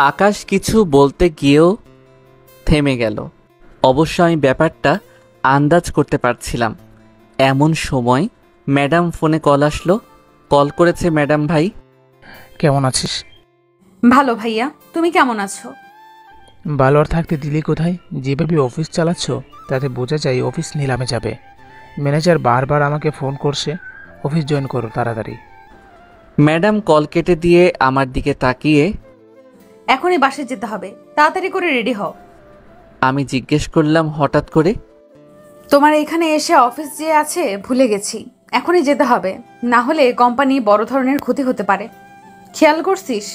আকাশ কিছু বলতে গিয়েও থেমে গেল। অবশ্য আমি ব্যাপারটা আন্দাজ করতে পারছিলাম। এমন সময় ম্যাডাম ফোনে কল আসলো। কল করেছে ম্যাডাম ভাই। কেমন আছিস? ভালো ভাইয়া, তুমি কেমন আছো? ভালো আর থাকতে দিলি কোথায়? যেভাবে অফিস চালাচ্ছ তাতে বোঝা যায় অফিস নিলামে যাবে। ম্যানেজার বারবার আমাকে ফোন করছে, অফিস জয়েন করো তাড়াতাড়ি। ম্যাডাম কল কেটে দিয়ে আমার দিকে তাকিয়ে, এখনই বাসায় যেতে হবে, তাড়াতাড়ি করে রেডি হও। আমি জিজ্ঞেস করলাম হঠাৎ করে, তোমার এখানে এসে অফিস যে আছে ভুলে গেছি, এখনই যেতে হবে, না হলে কোম্পানি বড় ধরনের ক্ষতি হতে পারে। খেয়াল করছিস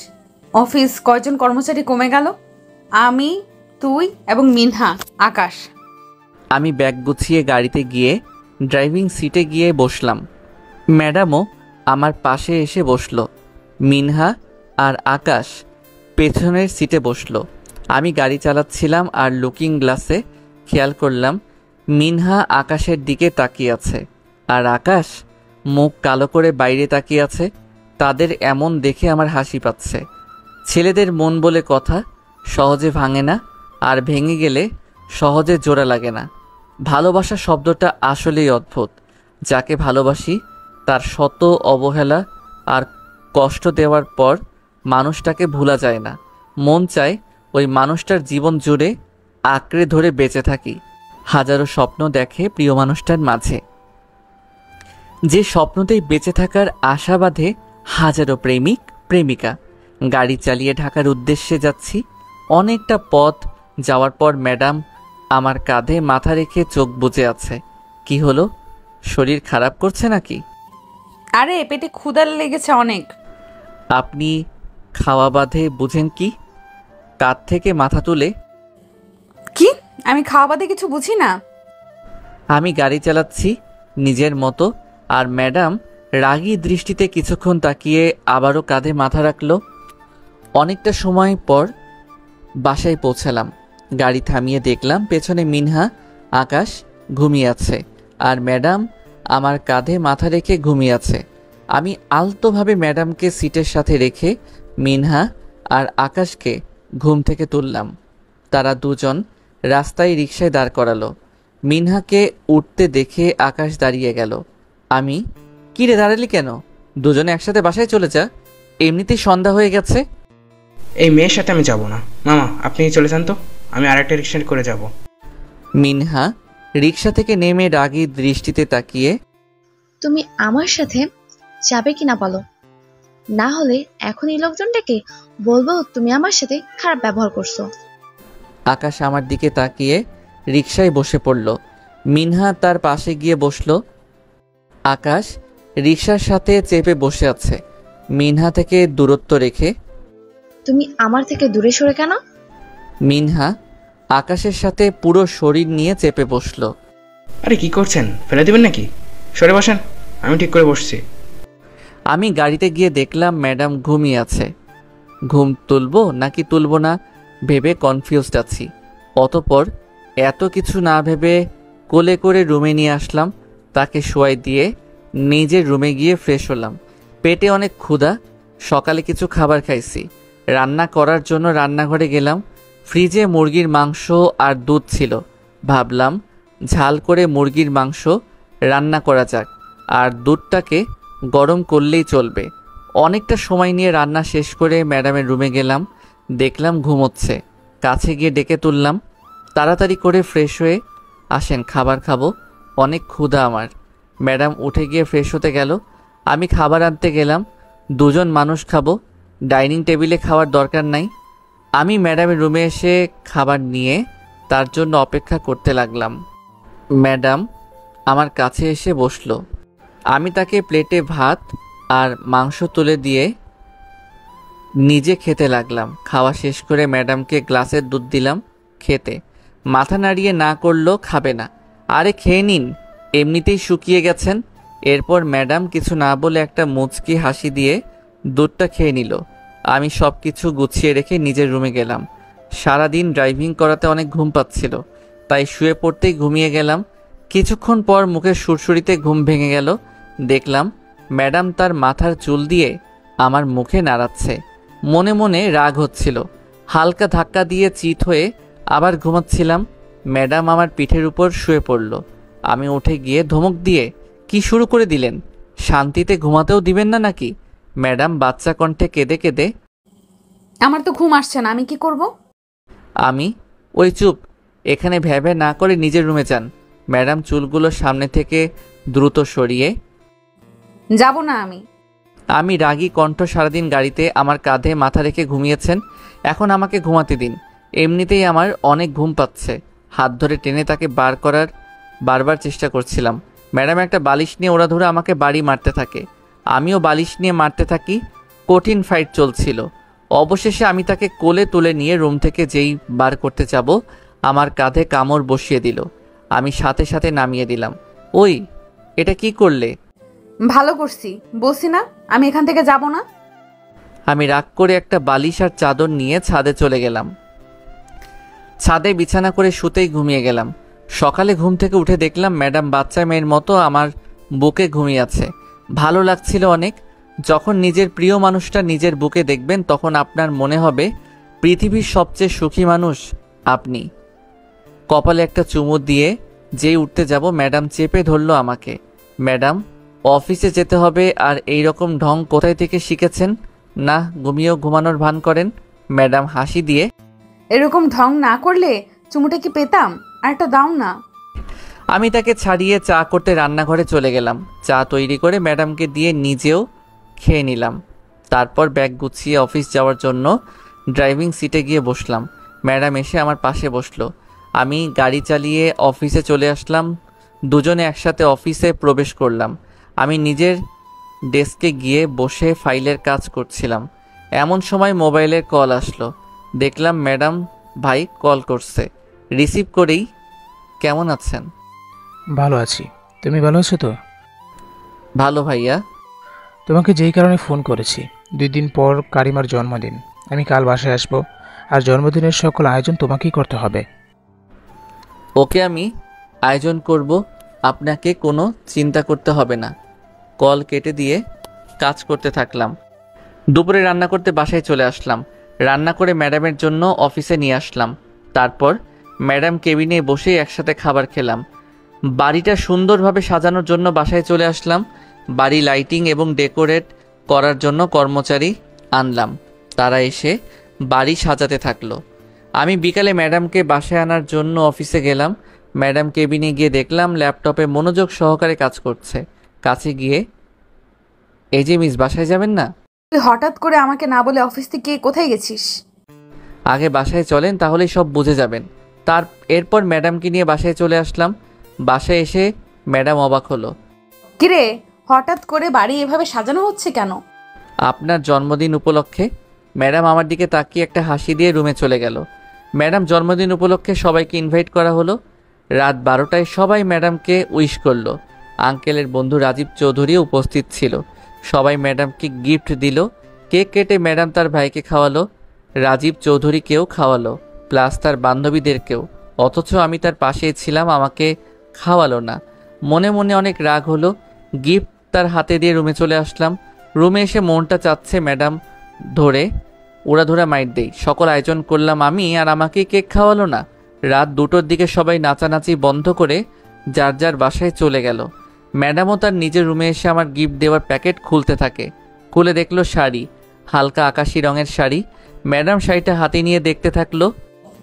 অফিস কয়জন কর্মচারী কমে গেল? আমি, তুই এবং মিনহা, আকাশ। আমি ব্যাগ গুছিয়ে গাড়িতে গিয়ে ড্রাইভিং সিটে গিয়ে বসলাম। ম্যাডামও আমার পাশে এসে বসলো। মিনহা আর আকাশ পেছনের সিটে বসলো। আমি গাড়ি চালাচ্ছিলাম আর লুকিং গ্লাসে খেয়াল করলাম মিনহা আকাশের দিকে তাকিয়ে আছে আর আকাশ মুখ কালো করে বাইরে তাকিয়ে আছে। তাদের এমন দেখে আমার হাসি পাচ্ছে। ছেলেদের মন বলে কথা সহজে ভাঙে না, আর ভেঙে গেলে সহজে জোড়া লাগে না। ভালোবাসা শব্দটা আসলেই অদ্ভুত। যাকে ভালোবাসি তার শত অবহেলা আর কষ্ট দেওয়ার পর মানুষটাকে ভোলা যায় না। মন চায় ওই মানুষটার জীবন জুড়ে আঁকড়ে ধরে বেঁচে থাকি। হাজারো স্বপ্ন দেখে প্রিয় মানুষটার মাঝে, যে স্বপ্নতেই বেঁচে থাকার আশা বাঁধে হাজারো প্রেমিক প্রেমিকা। গাড়ি চালিয়ে ঢাকার উদ্দেশ্যে যাচ্ছি। অনেকটা পথ যাওয়ার পর ম্যাডাম আমার কাঁধে মাথা রেখে চোখ বুজে আছে। কি হলো, শরীর খারাপ করছে নাকি? আরে পেটে ক্ষুধা লেগেছে অনেক। আপনি খাওয়া বাদে বুঝেন কি? কাঁধ থেকে মাথা তুলে, কি? আমি খাওয়া বাদে কিছু বুঝি না? আমি গাড়ি চালাচ্ছি নিজের মতো, আর ম্যাডাম রাগী দৃষ্টিতে কিছুক্ষণ তাকিয়ে আবারও কাঁধে মাথা রাখল। অনেকটা সময় পর বাসায় পৌঁছালাম। গাড়ি থামিয়ে দেখলাম পেছনে মিনহা আকাশ ঘুমিয়ে আছে আর ম্যাডাম আমার কাঁধে মাথা রেখে ঘুমিয়ে আছে। আমি আলতোভাবে ম্যাডামকে সিটের সাথে রেখে মিনহা আর আকাশকে ঘুম থেকে তুললাম। তারা দুজন রাস্তায় রিকশায় দাঁড় করালো। মিনহাকে উঠতে দেখে আকাশ দাঁড়িয়ে গেল। আমি, কি রে দাঁড়ালি কেন? দুজনে একসাথে বাসায় চলে যা, এমনিতেই সন্ধ্যা হয়ে গেছে। এই মেয়ের সাথে আমি যাব না মামা, আপনি চলে যান তো, আমি আরেকটা রিক্সা করে যাব। মিনহা রিকশা থেকে নেমে রাগী দৃষ্টিতে তাকিয়ে, তুমি আমার সাথে যাবে কিনা বলো, না হলে এখন এই লোকজনটাকে বলবো তুমি আমার সাথে খারাপ ব্যবহার করছো। আকাশ আমার দিকে তাকিয়ে রিকশায় বসে পড়ল। মিনহা তার পাশে গিয়ে বসল। আকাশ রিকশার সাথে চেপে বসে আছে, মিনহা থেকে দূরত্ব রেখে। তুমি আমার থেকে দূরে সরে কেন? মিনহা আকাশের সাথে পুরো শরীর নিয়ে চেপে বসল। আরে কি করছেন, ফেলে দিবেন নাকি? সরে বসেন, আমি ঠিক করে বসছি। আমি গাড়িতে গিয়ে দেখলাম ম্যাডাম ঘুমিয়ে আছে। ঘুম তুলবো নাকি তুলবো না ভেবে কনফিউজড আছি। অতঃপর এত কিছু না ভেবে কোলে করে রুমে নিয়ে আসলাম। তাকে শোয়াই দিয়ে নিজের রুমে গিয়ে ফ্রেশ হলাম। পেটে অনেক ক্ষুধা, সকালে কিছু খাবার খাইছি। রান্না করার জন্য রান্নাঘরে গেলাম। ফ্রিজে মুরগির মাংস আর দুধ ছিল। ভাবলাম ঝাল করে মুরগির মাংস রান্না করা যাক, আর দুধটাকে গরম করলেই চলবে। অনেকটা সময় নিয়ে রান্না শেষ করে ম্যাডামের রুমে গেলাম। দেখলাম ঘুমোচ্ছে। কাছে গিয়ে ডেকে তুললাম। তাড়াতাড়ি করে ফ্রেশ হয়ে আসেন, খাবার খাবো, অনেক ক্ষুধা আমার। ম্যাডাম উঠে গিয়ে ফ্রেশ হতে গেল। আমি খাবার আনতে গেলাম। দুজন মানুষ খাবো, ডাইনিং টেবিলে খাওয়ার দরকার নাই। আমি ম্যাডামের রুমে এসে খাবার নিয়ে তার জন্য অপেক্ষা করতে লাগলাম। ম্যাডাম আমার কাছে এসে বসলো। আমি তাকে প্লেটে ভাত আর মাংস তুলে দিয়ে নিজে খেতে লাগলাম। খাওয়া শেষ করে ম্যাডামকে গ্লাসের দুধ দিলাম খেতে। মাথা নাড়িয়ে না করলো খাবে না। আরে খেয়ে নিন, এমনিতেই শুকিয়ে গেছেন। এরপর ম্যাডাম কিছু না বলে একটা মুচকি হাসি দিয়ে দুধটা খেয়ে নিল। আমি সব কিছু গুছিয়ে রেখে নিজের রুমে গেলাম। সারাদিন ড্রাইভিং করাতে অনেক ঘুম পাচ্ছিল, তাই শুয়ে পড়তেই ঘুমিয়ে গেলাম। কিছুক্ষণ পর মুখের সুরসুরিতে ঘুম ভেঙে গেল। দেখলাম ম্যাডাম তার মাথার চুল দিয়ে আমার মুখে নাড়াচ্ছে। মনে মনে রাগ হচ্ছিল। হালকা ধাক্কা দিয়ে চিত হয়ে আবার ঘুমাচ্ছিলাম। ম্যাডাম আমার পিঠের উপর শুয়ে পড়ল। আমি উঠে গিয়ে ধমক দিয়ে, কি শুরু করে দিলেন? শান্তিতে ঘুমাতেও দিবেন না নাকি? ম্যাডাম বাচ্চা কণ্ঠে কেঁদে কেঁদে, আমার তো ঘুম আসছে না, আমি কি করব? আমি, ওই চুপ, এখানে ভ্যাবে না করে নিজের রুমে যান। ম্যাডাম চুলগুলো সামনে থেকে দ্রুত সরিয়ে, যাব না আমি। আমি রাগী কণ্ঠ, সারাদিন গাড়িতে আমার কাঁধে মাথা রেখে ঘুমিয়েছেন, এখন আমাকে ঘুমাতে দিন। এমনিতেই আমার অনেক ঘুম পাচ্ছে। হাত ধরে টেনে তাকে বার করার বারবার চেষ্টা করছিলাম। ম্যাডাম একটা বালিশ নিয়ে ওড়াধুরা আমাকে বাড়ি মারতে থাকে, আমিও বালিশ নিয়ে মারতে থাকি। কঠিন ফাইট চলছিল। অবশেষে আমি তাকে কোলে তুলে নিয়ে রুম থেকে যেই বার করতে যাব, আমার কাঁধে কামড় বসিয়ে দিল। আমি সাথে সাথে নামিয়ে দিলাম। ওই, এটা কি করলে? ভালো করছি, বলছি না আমি এখান থেকে যাব না। আমি রাগ করে একটা বালিশ আর চাদর নিয়ে ছাদে চলে গেলাম। ছাদে বিছানা করে শুতেই ঘুমিয়ে গেলাম। সকালে ঘুম থেকে উঠে দেখলাম ম্যাডাম বাচ্চা মেয়ের মতো আমার বুকে ঘুমিয়ে আছে। ভালো লাগছিল অনেক। যখন নিজের প্রিয় মানুষটা নিজের বুকে দেখবেন তখন আপনার মনে হবে পৃথিবীর সবচেয়ে সুখী মানুষ আপনি। কপালে একটা চুমু দিয়ে যেই উঠতে যাব, ম্যাডাম চেপে ধরল আমাকে। ম্যাডাম, অফিসে যেতে হবে আর এই রকম ঢং কোথায় থেকে শিখেছেন? না ঘুমিয়েও ঘুমানোর ভান করেন। ম্যাডাম হাসি দিয়ে, এরকম ঢং না করলে চুমুটা কি পেতাম? আর একটা দাও না। আমি তাকে ছাড়িয়ে চা করতে রান্নাঘরে চলে গেলাম। চা তৈরি করে ম্যাডামকে দিয়ে নিজেও খেয়ে নিলাম। তারপর ব্যাগ গুছিয়ে অফিস যাওয়ার জন্য ড্রাইভিং সিটে গিয়ে বসলাম। ম্যাডাম এসে আমার পাশে বসলো। আমি গাড়ি চালিয়ে অফিসে চলে আসলাম। দুজনে একসাথে অফিসে প্রবেশ করলাম। আমি নিজের ডেস্কে গিয়ে বসে ফাইলের কাজ করছিলাম। এমন সময় মোবাইলের কল আসলো। দেখলাম ম্যাডাম ভাই কল করছে। রিসিভ করেই, কেমন আছেন? ভালো আছি, তুমি ভালো আছো তো? ভালো ভাইয়া। তোমাকে যেই কারণে ফোন করেছি, 2 দিন পর কারিমার জন্মদিন। আমি কাল বাসায় আসবো, আর জন্মদিনের সকল আয়োজন তোমাকেই করতে হবে। ওকে, আমি আয়োজন করব, আপনাকে কোনো চিন্তা করতে হবে না। কল কেটে দিয়ে কাজ করতে থাকলাম। দুপুরে রান্না করতে বাসায় চলে আসলাম। রান্না করে ম্যাডামের জন্য অফিসে নিয়ে আসলাম। তারপর ম্যাডাম কেবিনে বসে একসাথে খাবার খেলাম। বাড়িটা সুন্দরভাবে সাজানোর জন্য বাসায় চলে আসলাম। বাড়ি লাইটিং এবং ডেকোরেট করার জন্য কর্মচারী আনলাম। তারা এসে বাড়ি সাজাতে থাকলো। আমি বিকালে ম্যাডামকে বাসায় আনার জন্য অফিসে গেলাম। ম্যাডাম কেবিনে গিয়ে দেখলাম ল্যাপটপে মনোযোগ সহকারে কাজ করছে। কাছে গিয়ে, এই যে মিস, বাসায় যাবেন না? তুই হঠাৎ করে আমাকে না বলে অফিস থেকে কোথায় গেছিস? আগে বাসায় চলেন, তাহলেই সব বুঝে যাবেন। এরপর ম্যাডামকে নিয়ে বাসায় চলে আসলাম। বাসায় এসে ম্যাডাম অবাক হলো। কিরে, হঠাৎ করে বাড়ি এভাবে সাজানো হচ্ছে কেন? আপনার জন্মদিন উপলক্ষে। ম্যাডাম আমার দিকে তাকিয়ে একটা হাসি দিয়ে রুমে চলে গেল। ম্যাডাম জন্মদিন উপলক্ষে সবাইকে ইনভাইট করা হলো। রাত 12টায় সবাই ম্যাডামকে উইশ করলো। আঙ্কেলের বন্ধু রাজীব চৌধুরী উপস্থিত ছিল। সবাই ম্যাডামকে গিফট দিল। কেক কেটে ম্যাডাম তার ভাইকে খাওয়ালো। রাজীব চৌধুরীকেও খাওয়ালো, প্লাস তার বান্ধবীদেরকেও। অথচ আমি তার পাশেই ছিলাম, আমাকে খাওয়ালো না। মনে মনে অনেক রাগ হলো। গিফট তার হাতে দিয়ে রুমে চলে আসলাম। রুমে এসে মনটা চাচ্ছে ম্যাডাম ধরে উড়াধুরা মাইট দেই। সকল আয়োজন করলাম আমি, আর আমাকে কেক খাওয়ালো না। রাত 2টোর দিকে সবাই নাচানাচি বন্ধ করে যার যার বাসায় চলে গেল। ম্যাডামও তার নিজের রুমে এসে আমার গিফট দেওয়ার প্যাকেট খুলতে থাকে। খুলে দেখলো শাড়ি, হালকা আকাশি রঙের শাড়ি। ম্যাডাম শাড়িটা হাতে নিয়ে দেখতে থাকলো।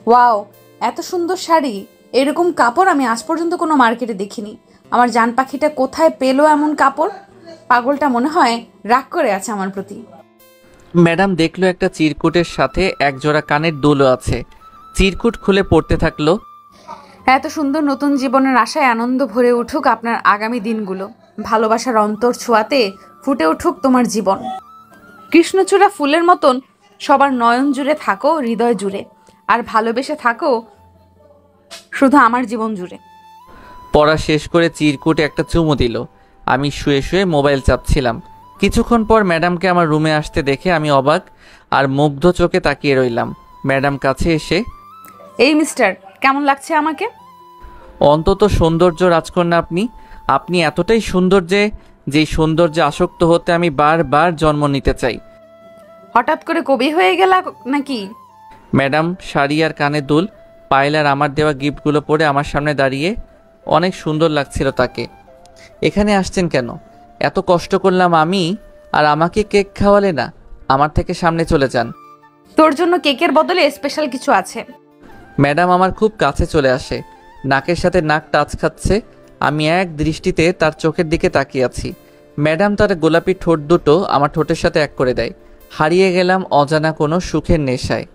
ওয়াও, এত সুন্দর শাড়ি! এরকম কাপড় আমি আজ পর্যন্ত কোনো মার্কেটে দেখিনি। আমার জান পাখিটা কোথায় পেলো এমন কাপড়? পাগলটা মনে হয় রাগ করে আছে আমার প্রতি। ম্যাডাম দেখলো একটা চিরকুটের সাথে একজোড়া কানের দুলও আছে। চিরকুট খুলে পড়তে থাকলো। এত সুন্দর নতুন জীবনের আশায় আনন্দ ভরে উঠুক আপনার আগামী দিনগুলো। ভালোবাসার অন্তর ছোঁয়াতে ফুটে উঠুক তোমার জীবন। কৃষ্ণচূড়া ফুলের মতন সবার নয়ন জুড়ে থাকো, হৃদয় জুড়ে। আর ভালোবেসে থাকো শুধু আমার জীবন জুড়ে। পড়া শেষ করে চিরকুটে একটা চুমু দিল। আমি শুয়ে শুয়ে মোবাইল চাপছিলাম। কিছুক্ষণ পর ম্যাডামকে আমার রুমে আসতে দেখে আমি অবাক আর মুগ্ধ চোখে তাকিয়ে রইলাম। ম্যাডাম কাছে এসে, এই মিস্টার, কেমন লাগছে আমাকে? অন্তত সৌন্দর্য রাজকন্যা আপনি। আপনি এতটাই সুন্দর যে যেই সৌন্দর্যে আসক্ত হতে আমি বারবার জন্ম নিতে চাই। হঠাৎ করে কবি হয়ে গেলা নাকি? ম্যাডাম শাড়ি আর কানে দুল, পায়েল আমার দেওয়া গিফটগুলো পরে আমার সামনে দাঁড়িয়ে অনেক সুন্দর লাগছিল তাকে। এখানে আসছেন কেন? এত কষ্ট করলাম আমি, আর আমাকে কেক খাওয়ালে না? আমার থেকে সামনে চলে যান। তোর জন্য কেকের বদলে স্পেশাল কিছু আছে। ম্যাডাম আমার খুব কাছে চলে আসে, নাকের সাথে নাক টাচ খাচ্ছে। আমি এক দৃষ্টিতে তার চোখের দিকে তাকিয়ে আছি। ম্যাডাম তার গোলাপি ঠোঁট দুটো আমার ঠোঁটের সাথে এক করে দেয়। হারিয়ে গেলাম অজানা কোনো সুখের নেশায়।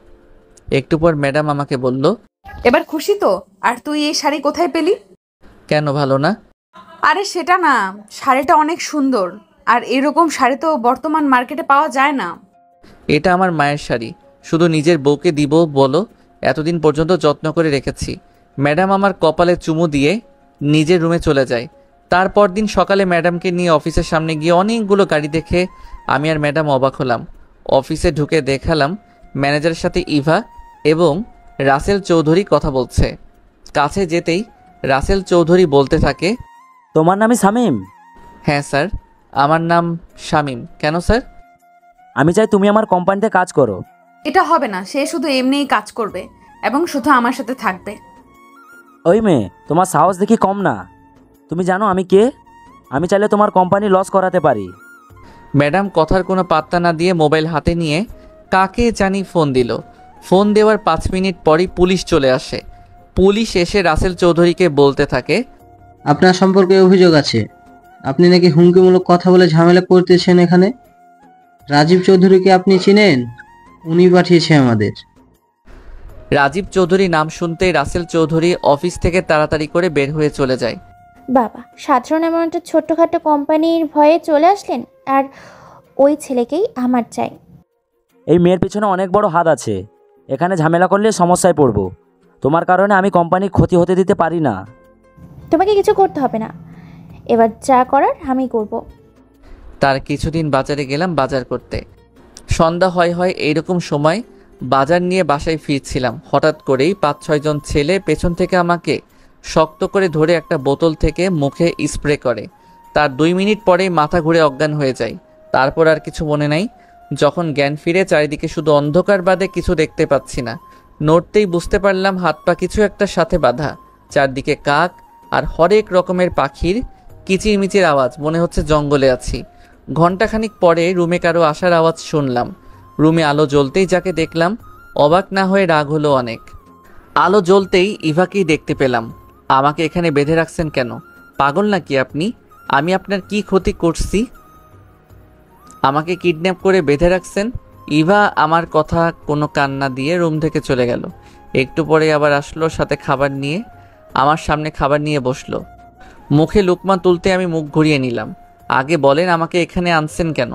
একটু পর ম্যাডাম আমাকে বলল, এবার খুশি তো? আর তুই এই শাড়ি কোথায় পেলি? কেন ভালো না? আরে সেটা না, শাড়িটা অনেক সুন্দর, আর এরকম শাড়ি তো বর্তমান মার্কেটে পাওয়া যায় না। এটা আমার মায়ের শাড়ি, শুধু নিজের বউকে দিব বলো? এতদিন পর্যন্ত যত্ন করে রেখেছি। ম্যাডাম আমার কপালে চুমু দিয়ে নিজের রুমে চলে যায়। তারপর দিন সকালে ম্যাডামকে নিয়ে অফিসের সামনে গিয়ে অনেকগুলো গাড়ি দেখে আমি আর ম্যাডাম অবাক হলাম। অফিসে ঢুকে দেখালাম ম্যানেজারের সাথে ইভা এবং রাসেল চৌধুরী কথা বলছে। কাছে যেতেই রাসেল চৌধুরী বলতে থাকে, তোমার নামই শামীম? হ্যাঁ স্যার, আমার নাম শামীম। কেন স্যার? আমি চাই তুমি আমার কোম্পানিতে কাজ করো। এটা হবে না, সে শুধু এমনিই কাজ করবে এবং শুধু আমার সাথে থাকবে। ওই মেয়ে, তোমার সাহস দেখি কম না। তুমি জানো আমি কে? আমি চাইলে তোমার কোম্পানি লস করাতে পারি। ম্যাডাম কথার কোনো পাত্তা না দিয়ে মোবাইল হাতে নিয়ে কাকে জানি ফোন দিল। ফোন দেওয়ার 5 মিনিট পরই পুলিশ চলে আসে। পুলিশ এসে রাসেল চৌধুরীকে বলতে থাকে, আপনার সম্পর্কে অভিযোগ আছে। আপনি নাকি হুমকিমূলক কথা বলে ঝামেলা করতেছেন এখানে। রাজীব চৌধুরীকে আপনি চিনেন? উনি পাঠিয়েছে আমাদের। রাজীব চৌধুরী নাম শুনতেই রাসেল চৌধুরী অফিস থেকে তাড়াতাড়ি করে বের হয়ে চলে যায়। বাবা, সাধারণ এমন একটা ছোট্টখাটো কোম্পানির ভয়ে চলে আসলেন, আর ওই ছেলেকেই আমার চাই। এই মেয়ের পিছনে অনেক বড় হাত আছে। এখানে ঝামেলা করলে সমস্যায় পড়বো। তোমার কারণে আমি কোম্পানির ক্ষতি হতে দিতে পারি না। তোমাকে কিছু করতে হবে না, এবার যা করার আমি করব। তার কিছুদিন বাজারে গেলাম বাজার করতে। সন্ধ্যা হয় এইরকম সময় বাজার নিয়ে বাসায় ফিরছিলাম। হঠাৎ করেই 5-6 জন ছেলে পেছন থেকে আমাকে শক্ত করে ধরে একটা বোতল থেকে মুখে স্প্রে করে। তার 2 মিনিট পরেই মাথা ঘুরে অজ্ঞান হয়ে যায়। তারপর আর কিছু মনে নাই। যখন জ্ঞান ফিরে চারিদিকে শুধু অন্ধকার বাদে কিছু দেখতে পাচ্ছি না। নড়তেই বুঝতে পারলাম হাত পা কিছু একটা সাথে বাঁধা। চারদিকে কাক আর হরেক রকমের পাখির কিচিরমিচির আওয়াজ, মনে হচ্ছে জঙ্গলে আছি। ঘণ্টাখানিক পরে রুমে কারো আসার আওয়াজ শুনলাম। রুমে আলো জ্বলতেই যাকে দেখলাম, অবাক না হয়ে রাগ হলো অনেক। আলো জ্বলতেই ইভাকেই দেখতে পেলাম। আমাকে এখানে বেঁধে রাখছেন কেন? পাগল নাকি আপনি? আমি আপনার কি ক্ষতি করছি? আমাকে কিডন্যাপ করে বেঁধে রাখছেন? ইভা আমার কথা কোনো কান্না দিয়ে রুম থেকে চলে গেল। একটু পরে আবার আসলো সাথে খাবার নিয়ে। আমার সামনে খাবার নিয়ে বসলো। মুখে লুকমা তুলতে আমি মুখ ঘুরিয়ে নিলাম। আগে বলেন আমাকে এখানে আনছেন কেন?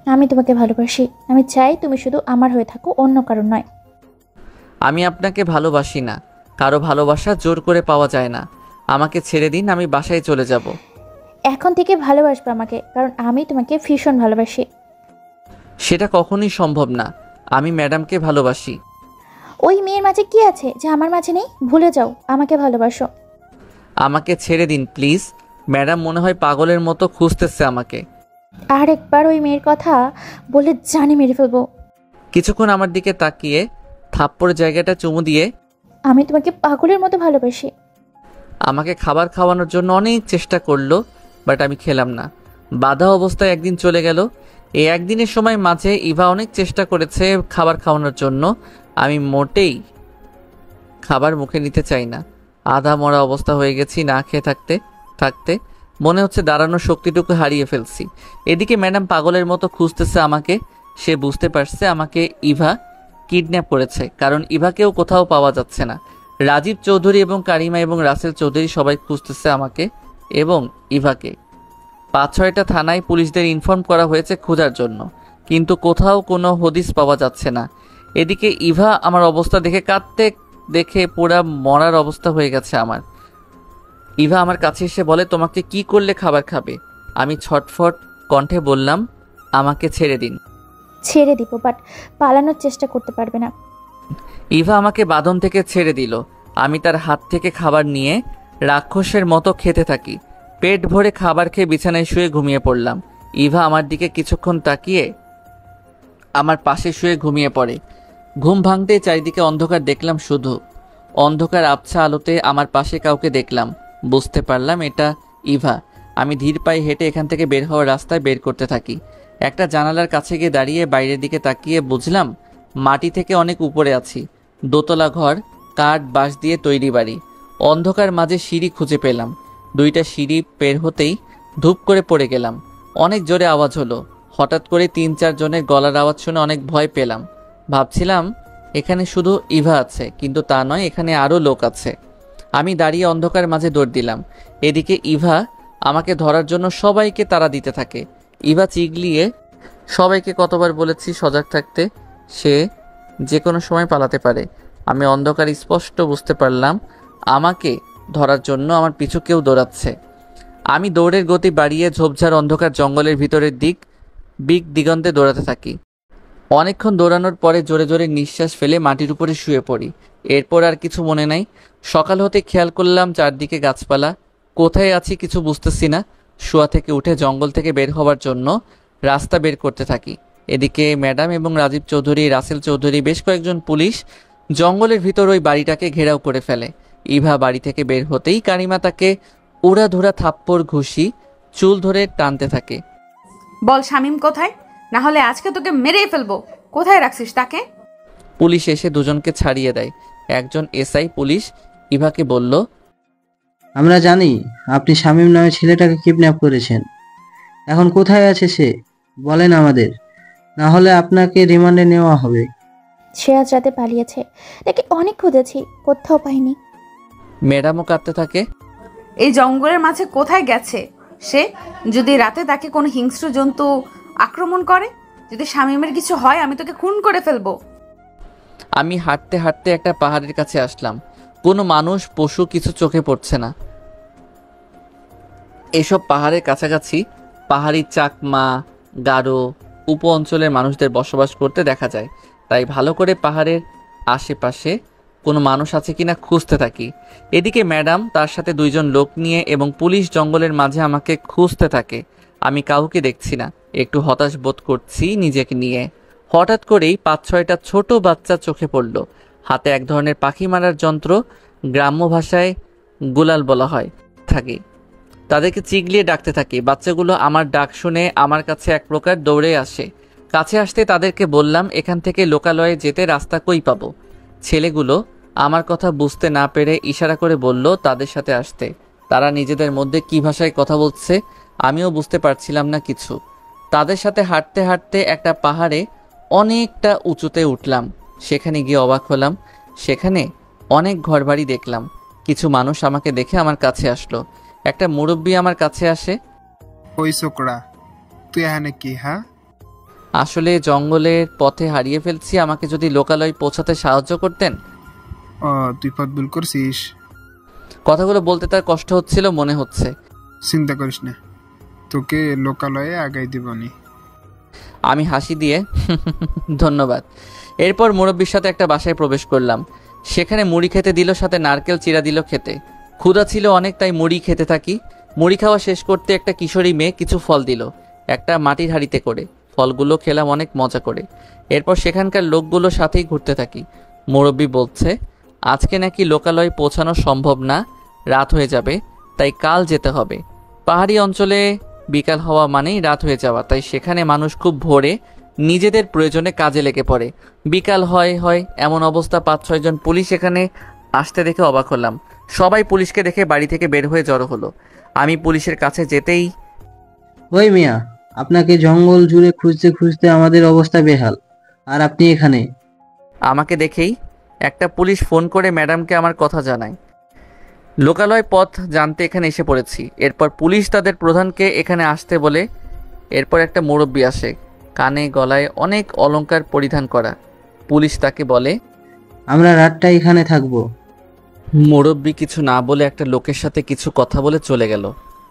আমি তোমাকে ভালোবাসি। আমি চাই তুমি শুধু আমার হয়ে থাকো, অন্য কারণ নয়। আমি আপনাকে ভালোবাসি না। কারো ভালোবাসা জোর করে পাওয়া যায় না। আমাকে ছেড়ে দিন, আমি বাসায় চলে যাব। এখন থেকে ভালোবাসবে আমাকে, কারণ আমি তোমাকে ভীষণ ভালোবাসি। সেটা কখনোই সম্ভব না। আমি ম্যাডামকে ভালোবাসি। ওই মেয়ের মাঝে কি আছে যে আমার মাঝে নেই? ভুলে যাও, আমাকে ভালোবাসো। আমাকে ছেড়ে দিন প্লিজ। ম্যাডাম মনে হয় পাগলের মতো খুঁজতেছে আমাকে। আর একবার ওই মেয়ের কথা বলে জানি মেরে ফেলবো। কিছুক্ষণ আমার দিকে তাকিয়ে থাপ্পড়ের জায়গাটা চুমু দিয়ে, আমি তোমাকে পাগলের মতো ভালোবাসি। আমাকে খাবার খাওয়ানোর জন্য অনেক চেষ্টা করলো, বাট আমি খেলাম না। বাধা অবস্থায় একদিন চলে গেল। এই একদিনের সময় মাঝে ইভা অনেক চেষ্টা করেছে খাবার খাওয়ানোর জন্য। আমি মোটেই খাবার মুখে নিতে চাই না। আধা মরা অবস্থা হয়ে গেছি না খেয়ে থাকতে থাকতে। মনে হচ্ছে দাঁড়ানোর শক্তিটুকু হারিয়ে ফেলছি। এদিকে ম্যাডাম পাগলের মতো খুঁজতেছে আমাকে। সে বুঝতে পারছে আমাকে ইভা কিডন্যাপ করেছে, কারণ ইভাকেও কোথাও পাওয়া যাচ্ছে না। রাজীব চৌধুরী এবং কারিমা এবং রাসেল চৌধুরী সবাই খুঁজতেছে আমাকে এবং ইভাকে। 5-6টা থানায় পুলিশদের ইনফর্ম করা হয়েছে খোঁজার জন্য, কিন্তু কোথাও কোনো হদিস পাওয়া যাচ্ছে না। এদিকে ইভা আমার অবস্থা দেখে কাঁদতে দেখে পুরা মরার অবস্থা হয়ে গেছে আমার। ইভা আমার কাছে এসে বলে, তোমাকে কি করলে খাবার খাবে? আমি ছটফট কণ্ঠে বললাম, আমাকে ছেড়ে দিন। ছেড়ে দিব, বাট পালানোর চেষ্টা করতে পারবে না। ইভা আমাকে বাঁধন থেকে ছেড়ে দিল। আমি তার হাত থেকে খাবার নিয়ে রাক্ষসের মতো খেতে থাকি। পেট ভরে খাবার খেয়ে বিছানায় শুয়ে ঘুমিয়ে পড়লাম। ইভা আমার দিকে কিছুক্ষণ তাকিয়ে আমার পাশে শুয়ে ঘুমিয়ে পড়ে। ঘুম ভাঙতে চারিদিকে অন্ধকার দেখলাম, শুধু অন্ধকার। আবছা আলোতে আমার পাশে কাউকে দেখলাম, বুঝতে পারলাম এটা ইভা। আমি ধীর পায়ে হেঁটে এখান থেকে বের হওয়ার রাস্তায় বের করতে থাকি। একটা জানালার কাছে গিয়ে দাঁড়িয়ে বাইরের দিকে তাকিয়ে বুঝলাম মাটি থেকে অনেক উপরে আছি। দোতলা ঘর, কাঠ বাঁশ দিয়ে তৈরি বাড়ি। অন্ধকার মাঝে সিঁড়ি খুঁজে পেলাম। 2টা সিঁড়ি পের হতেই ধূপ করে পড়ে গেলাম। অনেক জোরে আওয়াজ হলো। হঠাৎ করে 3-4 জনের গলার আওয়াজ শুনে অনেক ভয় পেলাম। ভাবছিলাম এখানে শুধু ইভা আছে, কিন্তু তা নয়, এখানে আরও লোক আছে। আমি দাঁড়িয়ে অন্ধকার মাঝে দৌড় দিলাম। এদিকে ইভা আমাকে ধরার জন্য সবাইকে তাড়া দিতে থাকে। ইভা চিগলিয়ে সবাইকে কতবার বলেছি সজাগ থাকতে, সে যে কোনো সময় পালাতে পারে। আমি অন্ধকার স্পষ্ট বুঝতে পারলাম আমাকে ধরার জন্য আমার পিছু কেউ দৌড়াচ্ছে। আমি দৌড়ের গতি বাড়িয়ে ঝোপঝাড় অন্ধকার জঙ্গলের ভিতরের দিগন্তে দৌড়াতে থাকি। অনেকক্ষণ দৌড়ানোর পরে জোরে জোরে নিঃশ্বাস ফেলে মাটির উপরে শুয়ে পড়ি। এরপর আর কিছু মনে নাই। সকাল হতে খেয়াল করলাম চারদিকে গাছপালা, কোথায় আছি কিছু বুঝতেছি না। শোয়া থেকে উঠে জঙ্গল থেকে বের হওয়ার জন্য রাস্তা বের করতে থাকি। এদিকে ম্যাডাম এবং রাজীব চৌধুরী, রাসেল চৌধুরী, বেশ কয়েকজন পুলিশ জঙ্গলের ভিতর ওই বাড়িটাকে ঘেরাও করে ফেলে। ইভা বাড়ি থেকে বের হতেই কারিমা তাকে উড়াধুরা থাপ্পড় ঘুষি চুল ধরে টানতে থাকে। বল শামীম কোথায়, না হলে আজকে তোকে মেরেই ফেলবো। কোথায় রাখছিস তাকে? পুলিশ এসে দুজনকে ছাড়িয়ে দেয়। একজন এসআই পুলিশ ইভাকে বলল, আমরা জানি আপনি শামীম নামে ছেলেটাকে কিডন্যাপ করেছেন। এখন কোথায় আছে সে বলেন আমাদের, না হলে আপনাকে রিমান্ডে নেওয়া হবে। সে আজ রাতে পালিয়েছে, তাকে অনেক খুঁজেছি, কোথাও পাইনি। ম্যাডামও কাঁদতে থাকে। এই জঙ্গলের মাঝে কোথায় গেছে সে? যদি রাতে তাকে কোনো হিংস্র জন্তু আক্রমণ করে, যদি শামীমের কিছু হয়, আমি তোকে খুন করে ফেলবো। আমি হাঁটতে হাঁটতে একটা পাহাড়ের কাছে আসলাম। কোনো মানুষ পশু কিছু চোখে পড়ছে না। এসব পাহাড়ের কাছাকাছি পাহাড়ি চাকমা, গারো, উপ অঞ্চলের মানুষদের বসবাস করতে দেখা যায়। তাই ভালো করে পাহাড়ের আশেপাশে কোনো মানুষ আছে কিনা খুঁজতে থাকি। এদিকে ম্যাডাম তার সাথে 2 জন লোক নিয়ে এবং পুলিশ জঙ্গলের মাঝে আমাকে খুঁজতে থাকে। আমি কাউকে দেখছি না, একটু হতাশ বোধ করছি নিজেকে নিয়ে। হঠাৎ করেই 5-6টা ছোট বাচ্চা চোখে পড়ল। হাতে এক ধরনের পাখি মারার যন্ত্র, গ্রাম্য ভাষায় গুলাল বলা হয়, থাকে। তাদেরকে চিগলিয়ে ডাকতে থাকি। বাচ্চাগুলো আমার ডাক শুনে আমার কাছে এক প্রকার দৌড়ে আসে। কাছে আসতে তাদেরকে বললাম এখান থেকে লোকালয়ে যেতে রাস্তা কই পাবো। ছেলেগুলো আমার কথা বুঝতে না পেরে ইশারা করে বলল তাদের সাথে আসতে। তারা নিজেদের মধ্যে কী ভাষায় কথা বলছে আমিও বুঝতে পারছিলাম না কিছু। তাদের সাথে হাঁটতে হাঁটতে একটা পাহাড়ে অনেকটা উঁচুতে উঠলাম। সেখানে গিয়ে অবাক হলাম, সেখানে অনেক ঘরবাড়ি দেখলাম। কিছু মানুষ আমাকে দেখে আমার কাছে আসলো। একটা মুরব্বি আমার কাছে আসে। ওই ছোকরা, তুই এখানে কি? হ্যাঁ, আসলে জঙ্গলের পথে হারিয়ে ফেলছি, আমাকে যদি লোকালয় পৌঁছাতে সাহায্য করতেন। ও তুই পথ ভুল করছিস? কথাগুলো বলতে তার কষ্ট হচ্ছিল মনে হচ্ছে। চিন্তা করিস না, তোকে লোকালয়ে আগাই দিবনি। আমি হাসি দিয়ে ধন্যবাদ। এরপর মুরব্বির সাথে একটা বাসায় প্রবেশ করলাম। সেখানে মুড়ি খেতে দিল, সাথে নারকেল চিরা দিল খেতে। ক্ষুধা ছিল অনেক, তাই মুড়ি খেতে থাকি। মুড়ি খাওয়া শেষ করতে একটা কিশোরী মেয়ে কিছু ফল দিল, একটা মাটির হাঁড়িতে করে। ফলগুলো খেলাম অনেক মজা করে। এরপর সেখানকার লোকগুলোর সাথেই ঘুরতে থাকি। মুরব্বি বলছে আজকে নাকি লোকালয় পৌঁছানো সম্ভব না, রাত হয়ে যাবে, তাই কাল যেতে হবে। পাহাড়ি অঞ্চলে বিকাল হওয়া মানেই রাত হয়ে যাওয়া, তাই সেখানে মানুষ খুব ভোরে নিজেদের প্রয়োজনে কাজে লেগে পড়ে। বিকাল হয় এমন অবস্থা 5-6 জন পুলিশ এখানে আসতে দেখে অবাক হলাম। সবাই পুলিশকে দেখে বাড়ি থেকে বের হয়ে জড়ো হলো। আমি পুলিশের কাছে যেতেই, ওই মিয়া, আপনাকে জঙ্গল জুড়ে খুঁজতে খুঁজতে আমাদের অবস্থা বেহাল, আর আপনি এখানে। আমাকে দেখেই একটা পুলিশ ফোন করে ম্যাডামকে আমার কথা জানায়। লোকালয় পথ জানতে এখানে এসে পড়েছি। এরপর পুলিশ তাদের প্রধানকে এখানে আসতে বলে। এরপর একটা মুরব্বি আসে, কানে গলায় অনেক অলংকার পরিধান করা। পুলিশ তাকে বলে আমরা রাতটা এখানে থাকবো। মুরব্বি কিছু না বলে একটা লোকের সাথে কিছু কথা বলে চলে গেল।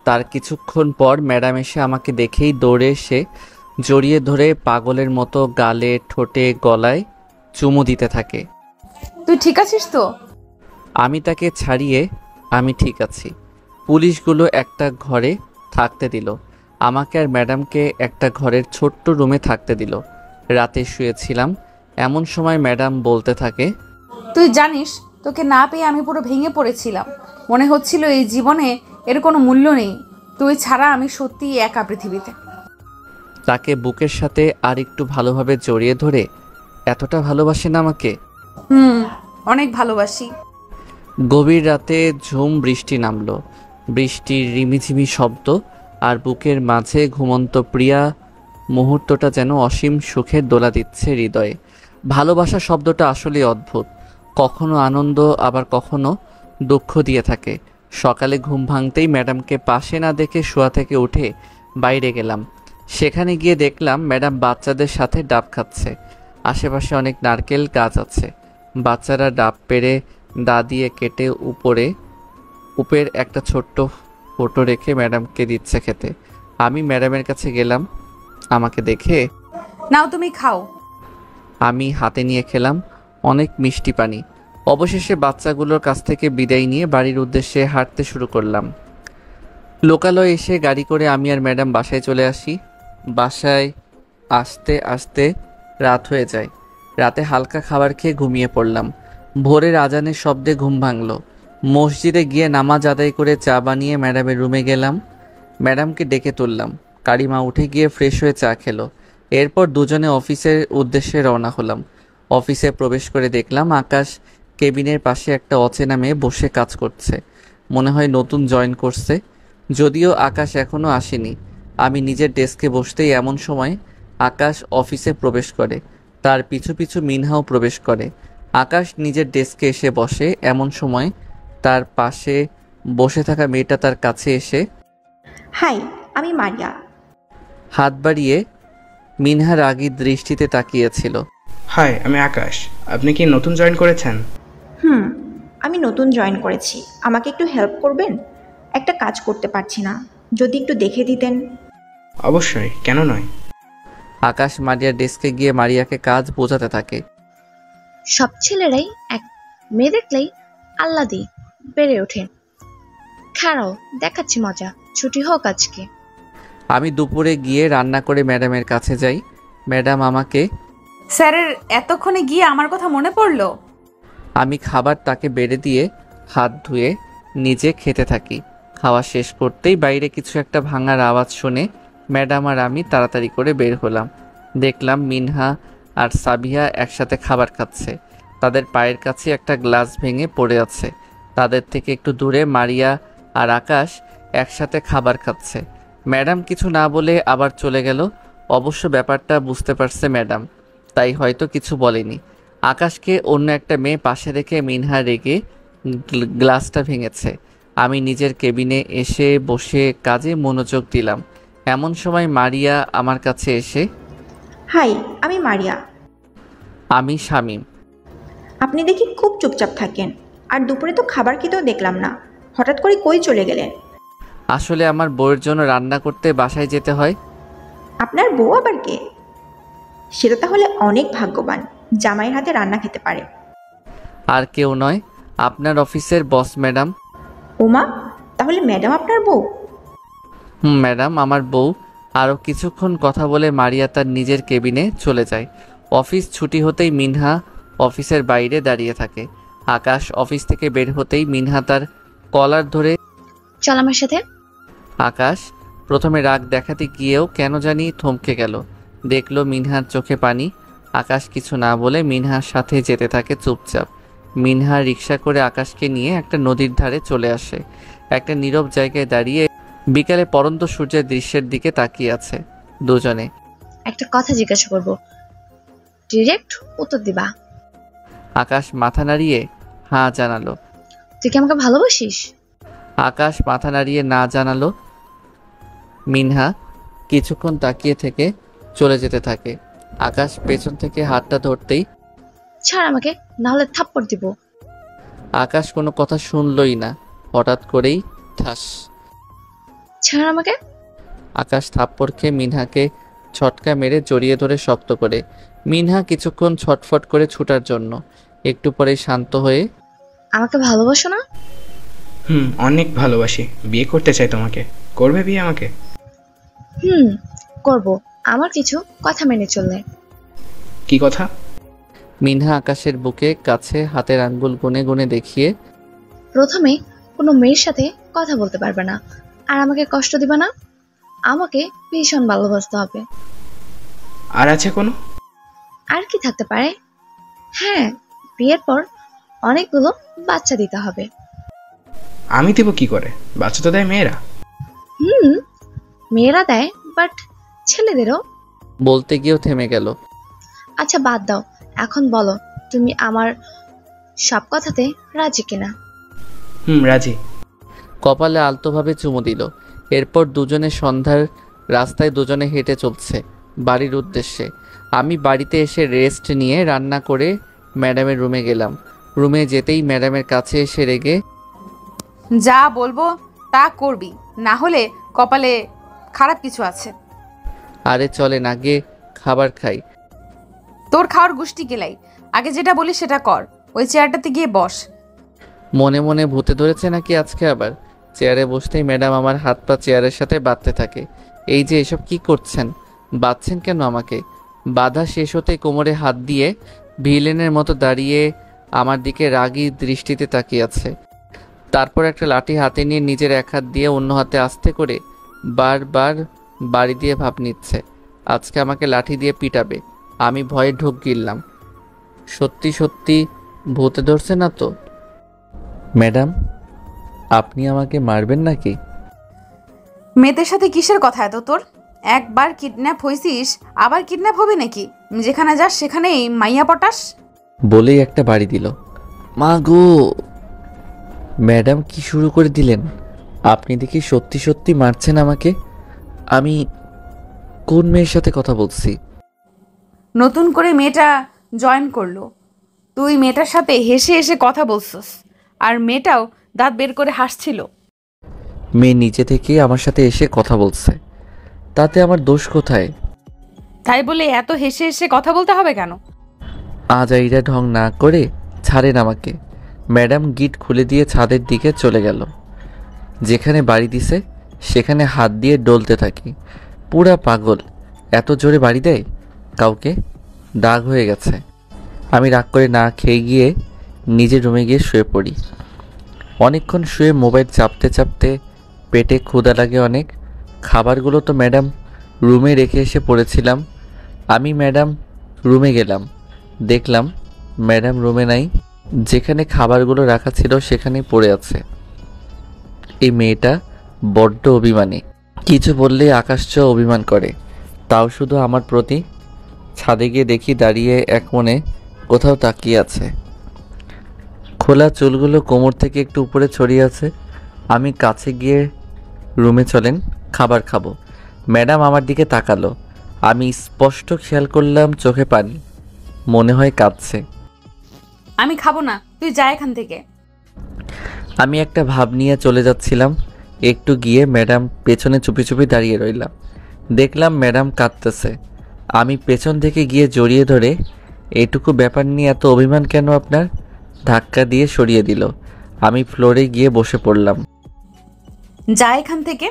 তার কিছুক্ষণ পর ম্যাডাম এসে আমাকে দেখেই দৌড়ে এসে জড়িয়ে ধরে পাগলের মতো গালে, ঠোঁটে, গলায় চুমু দিতে থাকে। তুই ঠিক আছিস তো? আমি তাকে ছাড়িয়ে আমি ঠিক আছি। পুলিশগুলো একটা ঘরে থাকতে দিল। আমাকে আর ম্যাডামকে একটা ঘরের ছোট্ট রুমে থাকতে দিল। রাতে শুয়েছিলাম, এমন সময় ম্যাডাম বলতে থাকে, তুই জানিস তোকে না পেয়ে আমি পুরো ভেঙে পড়েছিলাম। মনে হচ্ছিল এই জীবনে এর কোনো মূল্য নেই, তুই ছাড়া আমি সত্যিই একা পৃথিবীতে। তাকে বুকের সাথে আর একটু ভালোভাবে জড়িয়ে ধরে, এতটা ভালোবাসেন আমাকে? অনেক ভালোবাসি। গভীর রাতে ঝুম বৃষ্টি নামলো, বৃষ্টির রিমিঝিমি শব্দ আর বুকের মাঝে ঘুমন্ত প্রিয়া মুহূর্তটা যেন অসীম সুখের দোলা দিচ্ছে হৃদয়ে। ভালোবাসা শব্দটা আসলে অদ্ভুত, কখনো আনন্দ আবার কখনো দুঃখ দিয়ে থাকে। সকালে ঘুম ভাঙতেই ম্যাডামকে পাশে না দেখে শোয়া থেকে উঠে বাইরে গেলাম। সেখানে গিয়ে দেখলাম ম্যাডাম বাচ্চাদের সাথে ডাব খাচ্ছে। আশেপাশে অনেক নারকেল গাছ আছে, বাচ্চারা ডাব পেড়ে দা দিয়ে কেটে উপরের একটা ছোট্ট ফটো রেখে ম্যাডামকে দিচ্ছে খেতে। আমি ম্যাডামের কাছে গেলাম, আমাকে দেখে, নাও তুমি খাও। আমি হাতে নিয়ে খেলাম, অনেক মিষ্টি পানি। অবশেষে বাচ্চাগুলোর কাছ থেকে বিদায় নিয়ে বাড়ির উদ্দেশ্যে হাঁটতে শুরু করলাম। লোকালয়ে এসে গাড়ি করে আমি আর ম্যাডাম বাসায় চলে আসি। বাসায় আসতে আসতে রাত হয়ে যায়। রাতে হালকা খাবার খেয়ে ঘুমিয়ে পড়লাম। ভোরের আজানের শব্দে ঘুম ভাঙল। মসজিদে গিয়ে নামাজ আদায় করে চা বানিয়ে ম্যাডামের রুমে গেলাম। ম্যাডামকে ডেকে তুললাম। কারিমা উঠে গিয়ে ফ্রেশ হয়ে চা খেলো। এরপর দুজনে অফিসের উদ্দেশ্যে রওনা হলাম। অফিসে প্রবেশ করে দেখলাম আকাশ কেবিনের পাশে একটা অচেনা মেয়ে বসে কাজ করছে। মনে হয় নতুন জয়েন করছে, যদিও আকাশ এখনও আসেনি। আমি নিজের ডেস্কে বসতেই এমন সময় আকাশ অফিসে প্রবেশ করে, তার পিছু পিছু মিনহাও প্রবেশ করে। আকাশ নিজের ডেস্কে এসে বসে, এমন সময় তার পাশে বসে থাকা মেয়েটা তার কাছে এসে, হাই, আমি মারিয়া। হাত বাড়িয়ে মিনহা রাগী দৃষ্টিতে তাকিয়েছিল। হাই, আমি আকাশ। আপনি কি নতুন জয়েন করেছেন? আমি নতুন জয়েন করেছি। আমাকে একটু হেল্প করবেন? একটা কাজ করতে পারছি না, যদি একটু দেখে দিতেন। অবশ্যই, কেন নয়। আকাশ মারিয়ার ডেস্কে গিয়ে মারিয়াকে কাজ বোঝাতে থাকে। সব ছেলেরাই এক মেয়ে দেখলেই আহ্লাদে বেড়ে ওঠে। খাড়াও, দেখাচ্ছি মজা, ছুটি হোক আজকে। আমি দুপুরে গিয়ে রান্না করে ম্যাডামের কাছে যাই। ম্যাডাম আমাকে, স্যারের এতক্ষণে গিয়ে আমার কথা মনে পড়লো। আমি খাবার তাকে বেড়ে দিয়ে হাত ধুয়ে নিজে খেতে থাকি। খাওয়া শেষ করতেই বাইরে কিছু একটা ভাঙার আওয়াজ শুনে ম্যাডাম আর আমি তাড়াতাড়ি করে বের হলাম। দেখলাম মিনহা আর সাবিহা একসাথে খাবার খাচ্ছে। তাদের পায়ের কাছে একটা গ্লাস ভেঙে পড়ে আছে। তাদের থেকে একটু দূরে মারিয়া আর আকাশ একসাথে খাবার খাচ্ছে। ম্যাডাম কিছু না বলে আবার চলে গেল। অবশ্য ব্যাপারটা বুঝতে পারছে ম্যাডাম, তাই হয়তো কিছু বলেনি। আকাশকে অন্য একটা মেয়ে পাশে রেখে মিনহা রেগে গ্লাসটা ভেঙেছে। আমি নিজের কেবিনে এসে বসে কাজে মনোযোগ দিলাম। এমন সময় মারিয়া আমার কাছে এসে, হাই, আমি মারিয়া। আমি শামীম। আপনি দেখি খুব চুপচাপ থাকেন, আর দুপুরে তো খাবার খেতেও দেখলাম না, হঠাৎ করে কই চলে গেলেন? আসলে আমার বউয়ের জন্য রান্না করতে বাসায় যেতে হয়। আপনার বউ আবার কে? সেটা তাহলে অনেক ভাগ্যবান, জামাইয়ের হাতে রান্না খেতে পারে। আর কেউ নয়, আপনার অফিসের বস ম্যাডাম। ওমা, তাহলে ম্যাডাম আপনার বউ? ম্যাডাম আমার বউ। আরও কিছুক্ষণ কথা বলে মারিয়া তার নিজের কেবিনে চলে যায়। অফিস ছুটি হতেই মিনহা অফিসের বাইরে দাঁড়িয়ে থাকে। আকাশ অফিস থেকে বের হতেই মিনহা তার কলার ধরে, চল আমার সাথে। আকাশ প্রথমে রাগ দেখাতে গিয়েও কেন জানি থমকে গেল। দেখলো মিনহার চোখে পানি। আকাশ কিছু না বলে মিনহার সাথে যেতে থাকে চুপচাপ। মিনহা রিক্সা করে আকাশকে নিয়ে একটা নদীর ধারে চলে আসে। একটা নীরব জায়গায় দাঁড়িয়ে বিকালে পড়ন্ত সূর্যের দৃশ্যের দিকে তাকিয়ে আছে দুজনে। একটা কথা জিজ্ঞাসা করব, ডিরেক্ট উত্তর দিবা। আকাশ মাথা নাড়িয়ে হ্যাঁ জানালো। তুই কি আমাকে ভালোবাসিস? আকাশ মাথা নাড়িয়ে না জানালো। মিনহা কিছুক্ষণ তাকিয়ে থেকে চলে যেতে থাকে। আকাশ পেছন থেকে হাতটা ধরতেই, ছাড় আমাকে, না হলে থাপ্পড় দিব। আকাশ কোনো কথা শুনলই না। হঠাৎ করেই ঠাস, ছাড় আমাকে। আকাশ থাপ্পড় খেয়ে মিনহাকে ছটকা মেরে জড়িয়ে ধরে শক্ত করে। মিনহা কিছুক্ষণ ছটফট করে ছুটার জন্য, একটু পরেই শান্ত হয়ে, আমাকে ভালোবাসো না? অনেক ভালোবাসি, বিয়ে করতে চাই তোমাকে। করবে বিয়ে আমাকে? করব, আমার কিছু কথা মেনে চললে। কি কথা? মিনহা আকাশের বুকে কাছে হাতের আঙ্গুল গুনে গুনে দেখিয়ে, প্রথমে কোনো মেয়ের সাথে কথা বলতে পারবে না, আর আমাকে কষ্ট দিবে না। আমাকে ভীষণ ভালোবাসতে হবে। আর আছে কোনো? আর কি থাকতে পারে? হ্যাঁ, বিয়ের পর অনেকগুলো বাচ্চা দিতে হবে। আমি দেবো কি করে? বাচ্চা তো দেয় মেয়েরা। মেয়েরা দেয়, বাট ছেলেদেরও। বলতে গিয়েও থেমে গেল। আচ্ছা বাদ দাও, এখন বলো তুমি আমার সব কথাতে রাজি কিনা? রাজি। কপালে আলতোভাবে চুমু দিল। এরপর দুজনে সন্ধ্যার রাস্তায় দুজনে হেঁটে চলছে বাড়ির উদ্দেশ্যে। আমি বাড়িতে এসে রেস্ট নিয়ে রান্না করে ম্যাডামের রুমে গেলাম। রুমে যেতেই ম্যাডামের কাছে এসে রেগে, যা বলবো তা করবি, না হলে কপালে খারাপ কিছু আছে। আরে চলেন আগে খাবার খাই। তোর খাওয়ার গুষ্টি গেলাই, আগে যেটা বলিস সেটা কর। ওই চেয়ারটাতে গিয়ে বস। মনে মনে ভূতে ধরেছে নাকি আজকে আবার? চেয়ারে বসতেই ম্যাডাম আমার হাত পা চেয়ারের সাথে বাঁধতে থাকে। এই যে এসব কি করছেন? বাঁধছেন কেন আমাকে? বাধা শেষ হতে কোমরে হাত দিয়ে ভিলেনের মতো দাঁড়িয়ে আমার দিকে রাগী দৃষ্টিতে তাকিয়ে আছে। তারপর একটা লাঠি হাতে নিয়ে নিজের এক হাত দিয়ে অন্য হাতে আস্তে করে বারবার বাড়ি দিয়ে ভাব নিচ্ছে আজকে আমাকে লাঠি দিয়ে পিটাবে। আমি ভয়ে ঢোক গিললাম। সত্যি সত্যি ভূতে ধরছে না তো? ম্যাডাম, আপনি আমাকে মারবেন নাকি? মেয়েদের সাথে কিসের কথা এত তোর? একবার কিডন্যাপ হয়েছিস, আবার কিডন্যাপ হবে নাকি? যেখানে যাস সেখানেই মাইয়া পটাস। বলেই একটা বাড়ি দিল। মা গো! ম্যাডাম কি শুরু করে দিলেন? আপনি দেখি সত্যি সত্যি মারছেন আমাকে। আমি কোন মেয়ের সাথে কথা বলছি? নতুন করে মেয়েটা জয়েন করলো, তুই মেয়েটার সাথে হেসে হেসে কথা বলছস, আর মেয়েটাও দাঁত বের করে হাসছিল। মেয়ে নিচে থেকে আমার সাথে এসে কথা বলছে, তাতে আমার দোষ কোথায়? তাই বলে এত হেসে হেসে কথা বলতে হবে কেন? আজাইরা ঢং না করে ছাড়েন আমাকে। ম্যাডাম গিট খুলে দিয়ে ছাদের দিকে চলে গেল। যেখানে বাড়ি দিছে সেখানে হাত দিয়ে ডলতে থাকি। পুরা পাগল, এত জোরে বাড়ি দেয় কাউকে? দাগ হয়ে গেছে। আমি রাগ করে না খেয়ে গিয়ে নিজের রুমে গিয়ে শুয়ে পড়ি। অনেকক্ষণ শুয়ে মোবাইল চাপতে চাপতে পেটে ক্ষুধা লাগে অনেক। খাবারগুলো তো ম্যাডাম রুমে রেখে এসে পড়েছিলাম। আমি ম্যাডাম রুমে গেলাম, দেখলাম ম্যাডাম রুমে নাই। যেখানে খাবারগুলো রাখা ছিল সেখানেই পড়ে আছে। এই মেয়েটা বড্ড অভিমানী, কিছু বললেই আকাশ অভিমান করে, তাও শুধু আমার প্রতি। ছাদে গিয়ে দেখি দাঁড়িয়ে এক মনে কোথাও তাকিয়ে আছে। খোলা চুলগুলো কোমর থেকে একটু উপরে ছড়িয়ে আছে। আমি কাছে গিয়ে রুমে চলেন খাবার খাবো। ম্যাডাম আমার দিকে তাকালো। আমি স্পষ্ট খেয়াল করলাম চোখে পানি, মনে হয় কাঁদছে। আমি খাবো না, তুই যা এখান থেকে। আমি একটা ভাব নিয়ে চলে যাচ্ছিলাম, একটু গিয়ে ম্যাডাম পেছনে চুপি চুপি দাঁড়িয়ে রইলাম। দেখলাম ম্যাডাম কাঁদতেছে। আমি পেছন থেকে গিয়ে জড়িয়ে ধরে, এটুকু ব্যাপার নিয়ে এত অভিমান কেন আপনার? ধাক্কা দিয়ে সরিয়ে দিল। আমি ফ্লোরে গিয়ে বসে পড়লাম। যা এখান থেকে,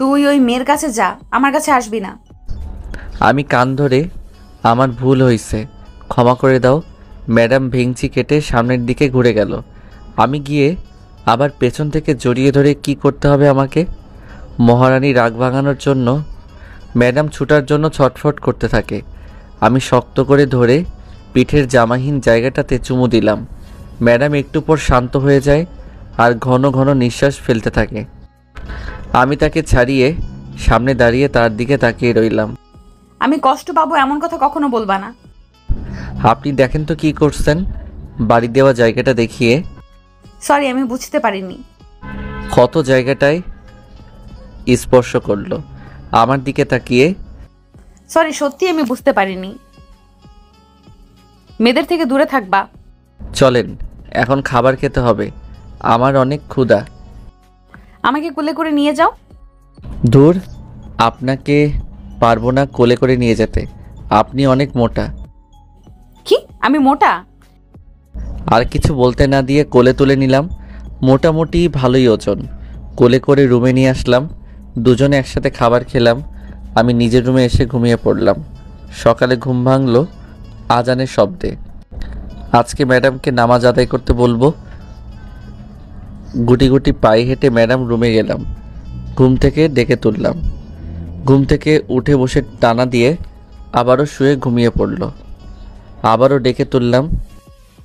তুই ওই মেয়ের কাছে যা, আমার কাছে আসবি না। আমি কান ধরে, আমার ভুল হয়েছে, ক্ষমা করে দাও। ম্যাডাম ভেঙচি কেটে সামনের দিকে ঘুরে গেল। আমি গিয়ে আবার পেছন থেকে জড়িয়ে ধরে কি করতে হবে আমাকে? মহারানী রাগ ভাঙানোর জন্য ম্যাডাম ছুটার জন্য ছটফট করতে থাকে। আমি শক্ত করে ধরে পিঠের জামাহীন জায়গাটাতে চুমু দিলাম। ম্যাডাম একটু পর শান্ত হয়ে যায় আর ঘন ঘন নিঃশ্বাস ফেলতে থাকে। আমি তাকে ছাড়িয়ে সামনে দাঁড়িয়ে তার দিকে তাকিয়ে রইলাম। আমি কষ্ট পাবো এমন কথা কখনো বলবা না। আপনি দেখেন তো কি করছেন? বাড়ি দেওয়া জায়গাটা দেখিয়ে। সরি, আমি বুঝতে পারিনি। ক্ষত জায়গাটায় স্পর্শ করলো আমার দিকে তাকিয়ে। সরি, সত্যি আমি বুঝতে পারিনি। মেয়েদের থেকে দূরে থাকবা। চলেন এখন খাবার খেতে হবে, আমার অনেক ক্ষুধা। আমাকে কোলে করে নিয়ে যাও। দূর, আপনাকে পারবো না কোলে করে নিয়ে যেতে, আপনি অনেক মোটা। কি আমি মোটা? আর কিছু বলতে না দিয়ে কোলে তুলে নিলাম। মোটামুটি ভালোই ওজন। কোলে করে রুমে নিয়ে আসলাম। দুজনে একসাথে খাবার খেলাম। আমি নিজের রুমে এসে ঘুমিয়ে পড়লাম। সকালে ঘুম ভাঙলো আজানের শব্দে। আজকে ম্যাডামকে নামাজ আদায় করতে বলবো। গুটি গুটি পায়ে হেঁটে ম্যাডাম রুমে গেলাম। ঘুম থেকে ডেকে তুললাম। ঘুম থেকে উঠে বসে টানা দিয়ে আবারও শুয়ে ঘুমিয়ে পড়ল। আবারও ডেকে তুললাম।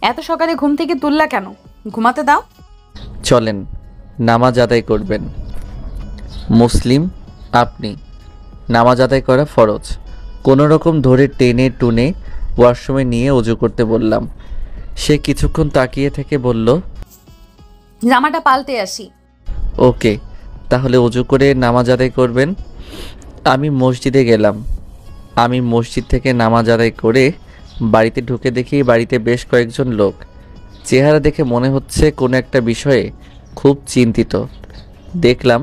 এত সকালে ঘুম থেকে তুললা কেন? ঘুমাতে দাও। চলেন, নামাজ আদায় করবেন। মুসলিম আপনি, নামাজ আদায় করা ফরজ। কোনো রকম ধরে টেনে টুনে ওয়াশরুমে নিয়ে অজু করতে বললাম। সে কিছুক্ষণ তাকিয়ে থেকে বলল, জামাটা পাল্টে আসি। ওকে, তাহলে অজু করে নামাজ আদায় করবেন। আমি মসজিদে গেলাম। আমি মসজিদ থেকে নামাজ আদায় করে বাড়িতে ঢুকে দেখি বাড়িতে বেশ কয়েকজন লোক। চেহারা দেখে মনে হচ্ছে কোনো একটা বিষয়ে খুব চিন্তিত। দেখলাম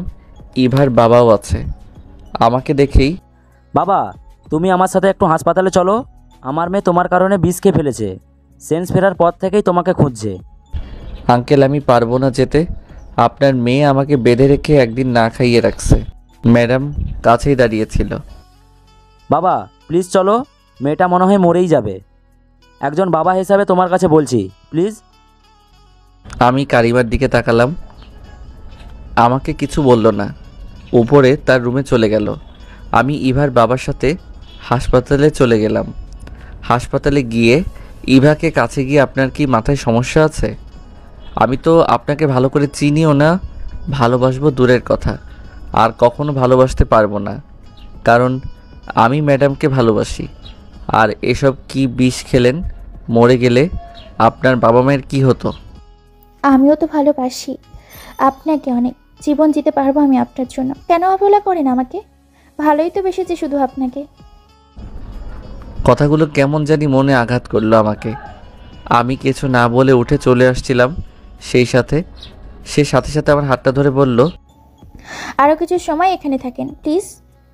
ইভার বাবাও আছে। আমাকে দেখেই, বাবা, তুমি আমার সাথে একটু হাসপাতালে চলো। আমার মেয়ে তোমার কারণে বিষ খেয়ে ফেলেছে। সেন্স ফেরার পর থেকেই তোমাকে খুঁজছে। আঙ্কেল আমি পারবো না যেতে। আপনার মেয়ে আমাকে বেঁধে রেখে একদিন না খাইয়ে রাখছে। ম্যাডাম কাছেই দাঁড়িয়েছিল। বাবা প্লিজ চলো, মেয়েটা মনে হয় মরেই যাবে। একজন বাবা হিসাবে তোমার কাছে বলছি, প্লিজ। আমি কারিমার দিকে তাকালাম। আমাকে কিছু বলল না, উপরে তার রুমে চলে গেল। আমি ইভার বাবার সাথে হাসপাতালে চলে গেলাম। হাসপাতালে গিয়ে ইভাকে কাছে গিয়ে, আপনার কি মাথায় সমস্যা আছে? আমি তো আপনাকে ভালো করে চিনিও না, ভালোবাসবো দূরের কথা, আর কখনো ভালোবাসতে পারবো না, কারণ আমি ম্যাডামকে ভালোবাসি। আর এসব কি বিষ খেলেন? মরে গেলে আপনার বাবা মায়ের কি হতো? আমিও তো ভালোবাসি আপনাকে অনেক। জীবন দিতে পারবো আমি আপনার জন্য। কেন অবহেলা করেন আমাকে? ভালোই তো বেসেছি শুধু আপনাকে। কথাগুলো কেমন জানি মনে আঘাত করলো আমাকে। আমি কিছু না বলে উঠে চলে আসছিলাম। সে সাথে সাথে আমার হাতটা ধরে বলল, আরও কিছু সময় এখানে থাকেন প্লিজ।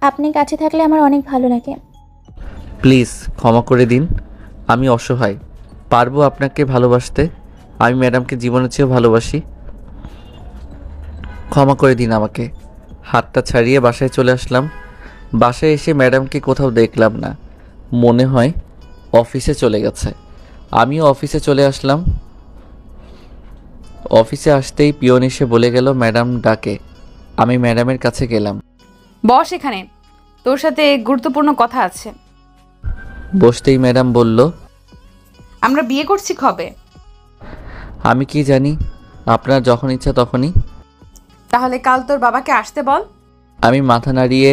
আপনি কাছে থাকলে আমার অনেক ভালো লাগে। প্লিজ ক্ষমা করে দিন, আমি অসহায়। পারবো আপনাকে ভালোবাসতে। আমি ম্যাডামকে জীবনের চেয়েও ভালোবাসি। ক্ষমা করে দিন আমাকে। হাতটা ছাড়িয়ে বাসায় চলে আসলাম। বাসায় এসে ম্যাডামকে কোথাও দেখলাম না। মনে হয় অফিসে চলে গেছে। আমিও অফিসে চলে আসলাম। অফিসে আসতেই পিয়ন এসে বলে গেল ম্যাডাম ডাকে। আমি ম্যাডামের কাছে গেলাম। বস এখানে, তোর সাথে গুরুত্বপূর্ণ কথা আছে। বসতেই ম্যাডাম বলল, আমরা বিয়ে করছি কবে? আমি কি জানি, আপনার যখন ইচ্ছা তখনই। তাহলে কাল তোর বাবাকে আসতে বল। আমি মাথা নাড়িয়ে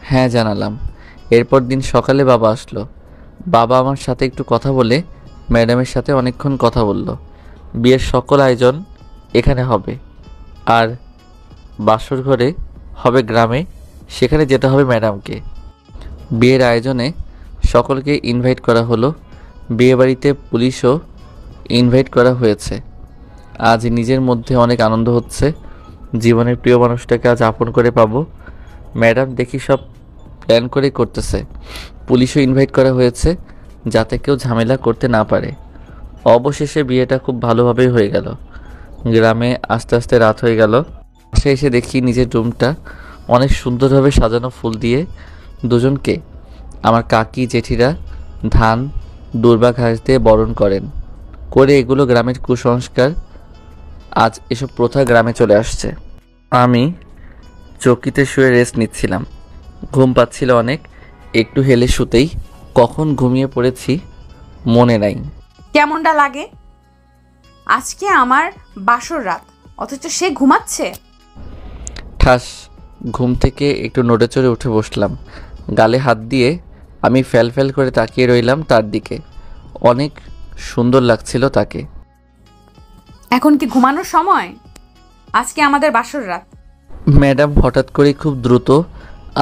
হ্যাঁ জানালাম। এরপর দিন সকালে বাবা আসলো। বাবা আমার সাথে একটু কথা বলে ম্যাডামের সাথে অনেকক্ষণ কথা বলল। বিয়ের সকল আয়োজন এখানে হবে, আর বাসর ঘরে হবে গ্রামে, সেখানে যেতে হবে ম্যাডামকে। বিয়ের আয়োজনে সকলকে ইনভাইট করা হলো। বিয়েবাড়িতে পুলিশও ইনভাইট করা হয়েছে। আজ নিজের মধ্যে অনেক আনন্দ হচ্ছে। জীবনের প্রিয় মানুষটাকে আজ আপন করে পাবো। ম্যাডাম দেখি সব প্ল্যান করে করতেছে। পুলিশও ইনভাইট করা হয়েছে যাতে কেউ ঝামেলা করতে না পারে। অবশেষে বিয়েটা খুব ভালোভাবেই হয়ে গেল। গ্রামে আস্তে আস্তে রাত হয়ে গেল। বাসায় এসে দেখি নিজের রুমটা অনেক সুন্দরভাবে সাজানো ফুল দিয়ে। দুজনকে আমার কাকি জেঠিরা ধান দুর্বা ঘাস দিয়ে বরণ করেন। করে এগুলো গ্রামের কুসংস্কার। আজ এসব প্রথা গ্রামে চলে আসছে। আমি চৌকিতে শুয়ে রেস্ট নিচ্ছিলাম। ঘুম পাচ্ছিল অনেক। একটু হেলে শুতেই কখন ঘুমিয়ে পড়েছি মনে নাই। কেমনটা লাগে? আজকে আমার বাসর রাত, অথচ সে ঘুমাচ্ছে। ঠাস, ঘুম থেকে একটু নড়ে চড়ে উঠে বসলাম। গালে হাত দিয়ে আমি ফ্যাল ফ্যাল করে তাকিয়ে রইলাম তার দিকে। অনেক সুন্দর লাগছিল তাকে। এখন কি ঘুমানোর সময়? আজকে আমাদের বাসর রাত। ম্যাডাম হঠাৎ করে খুব দ্রুত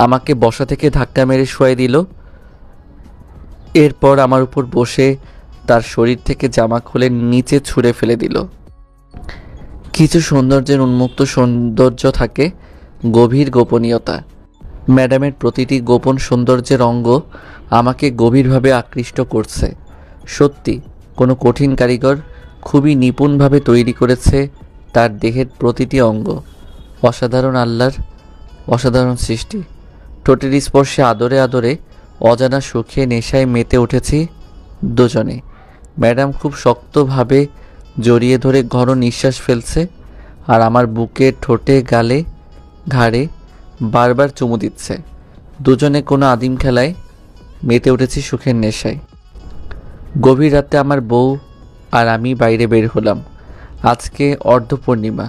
আমাকে বসা থেকে ধাক্কা মেরে শুয়াই দিল। এরপর আমার উপর বসে তার শরীর থেকে জামা খুলে নিচে ছুঁড়ে ফেলে দিল। কিছু সৌন্দর্যের উন্মুক্ত সৌন্দর্য থাকে, গভীর গোপনীয়তা। ম্যাডামের প্রতিটি গোপন সৌন্দর্যের অঙ্গ আমাকে গভীরভাবে আকৃষ্ট করছে। সত্যি কোনো কঠিন কারিগর খুবই নিপুণভাবে তৈরি করেছে তার দেহের প্রতিটি অঙ্গ। অসাধারণ আল্লাহর অসাধারণ সৃষ্টি। ঠোঁটের স্পর্শে আদরে আদরে অজানা সুখে নেশায় মেতে উঠেছি দুজনে। ম্যাডাম খুব শক্তভাবে জড়িয়ে ধরে ঘন নিঃশ্বাস ফেলছে আর আমার বুকে, ঠোঁটে, গালে, ঘাড়ে বারবার চুমু দিচ্ছে। দুজনে কোনো আদিম খেলায় মেতে উঠেছি সুখের নেশায়। গভীর রাতে আমার বউ আর আমি বাইরে বের হলাম। আজকে অর্ধপূর্ণিমা।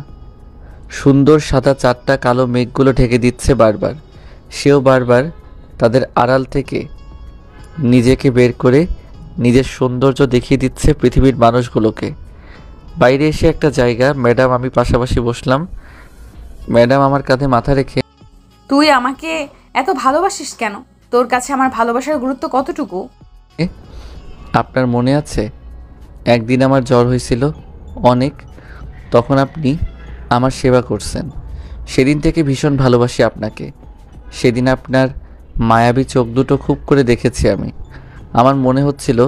সুন্দর সাদা চাঁদটা কালো মেঘগুলো ঢেকে দিচ্ছে বারবার। সেও বারবার তাদের আড়াল থেকে নিজেকে বের করে নিজের সৌন্দর্য দেখিয়ে দিচ্ছে পৃথিবীর মানুষগুলোকে। বাইরে এসে একটা জায়গা, ম্যাডাম আমি পাশাপাশি বসলাম। ম্যাডাম আমার কাঁধে মাথা রেখে, তুই আমাকে এত ভালোবাসিস কেন? তোর কাছে আমার ভালোবাসার গুরুত্ব কতটুকু? আপনার মনে আছে একদিন আমার জ্বর হয়েছিল অনেক, তখন আপনি আমার সেবা করছেন। সেদিন থেকে ভীষণ ভালোবাসি আপনাকে। সেদিন আপনার মায়াবী চোখ দুটো খুব করে দেখেছি আমি। আমার মনে হচ্ছিল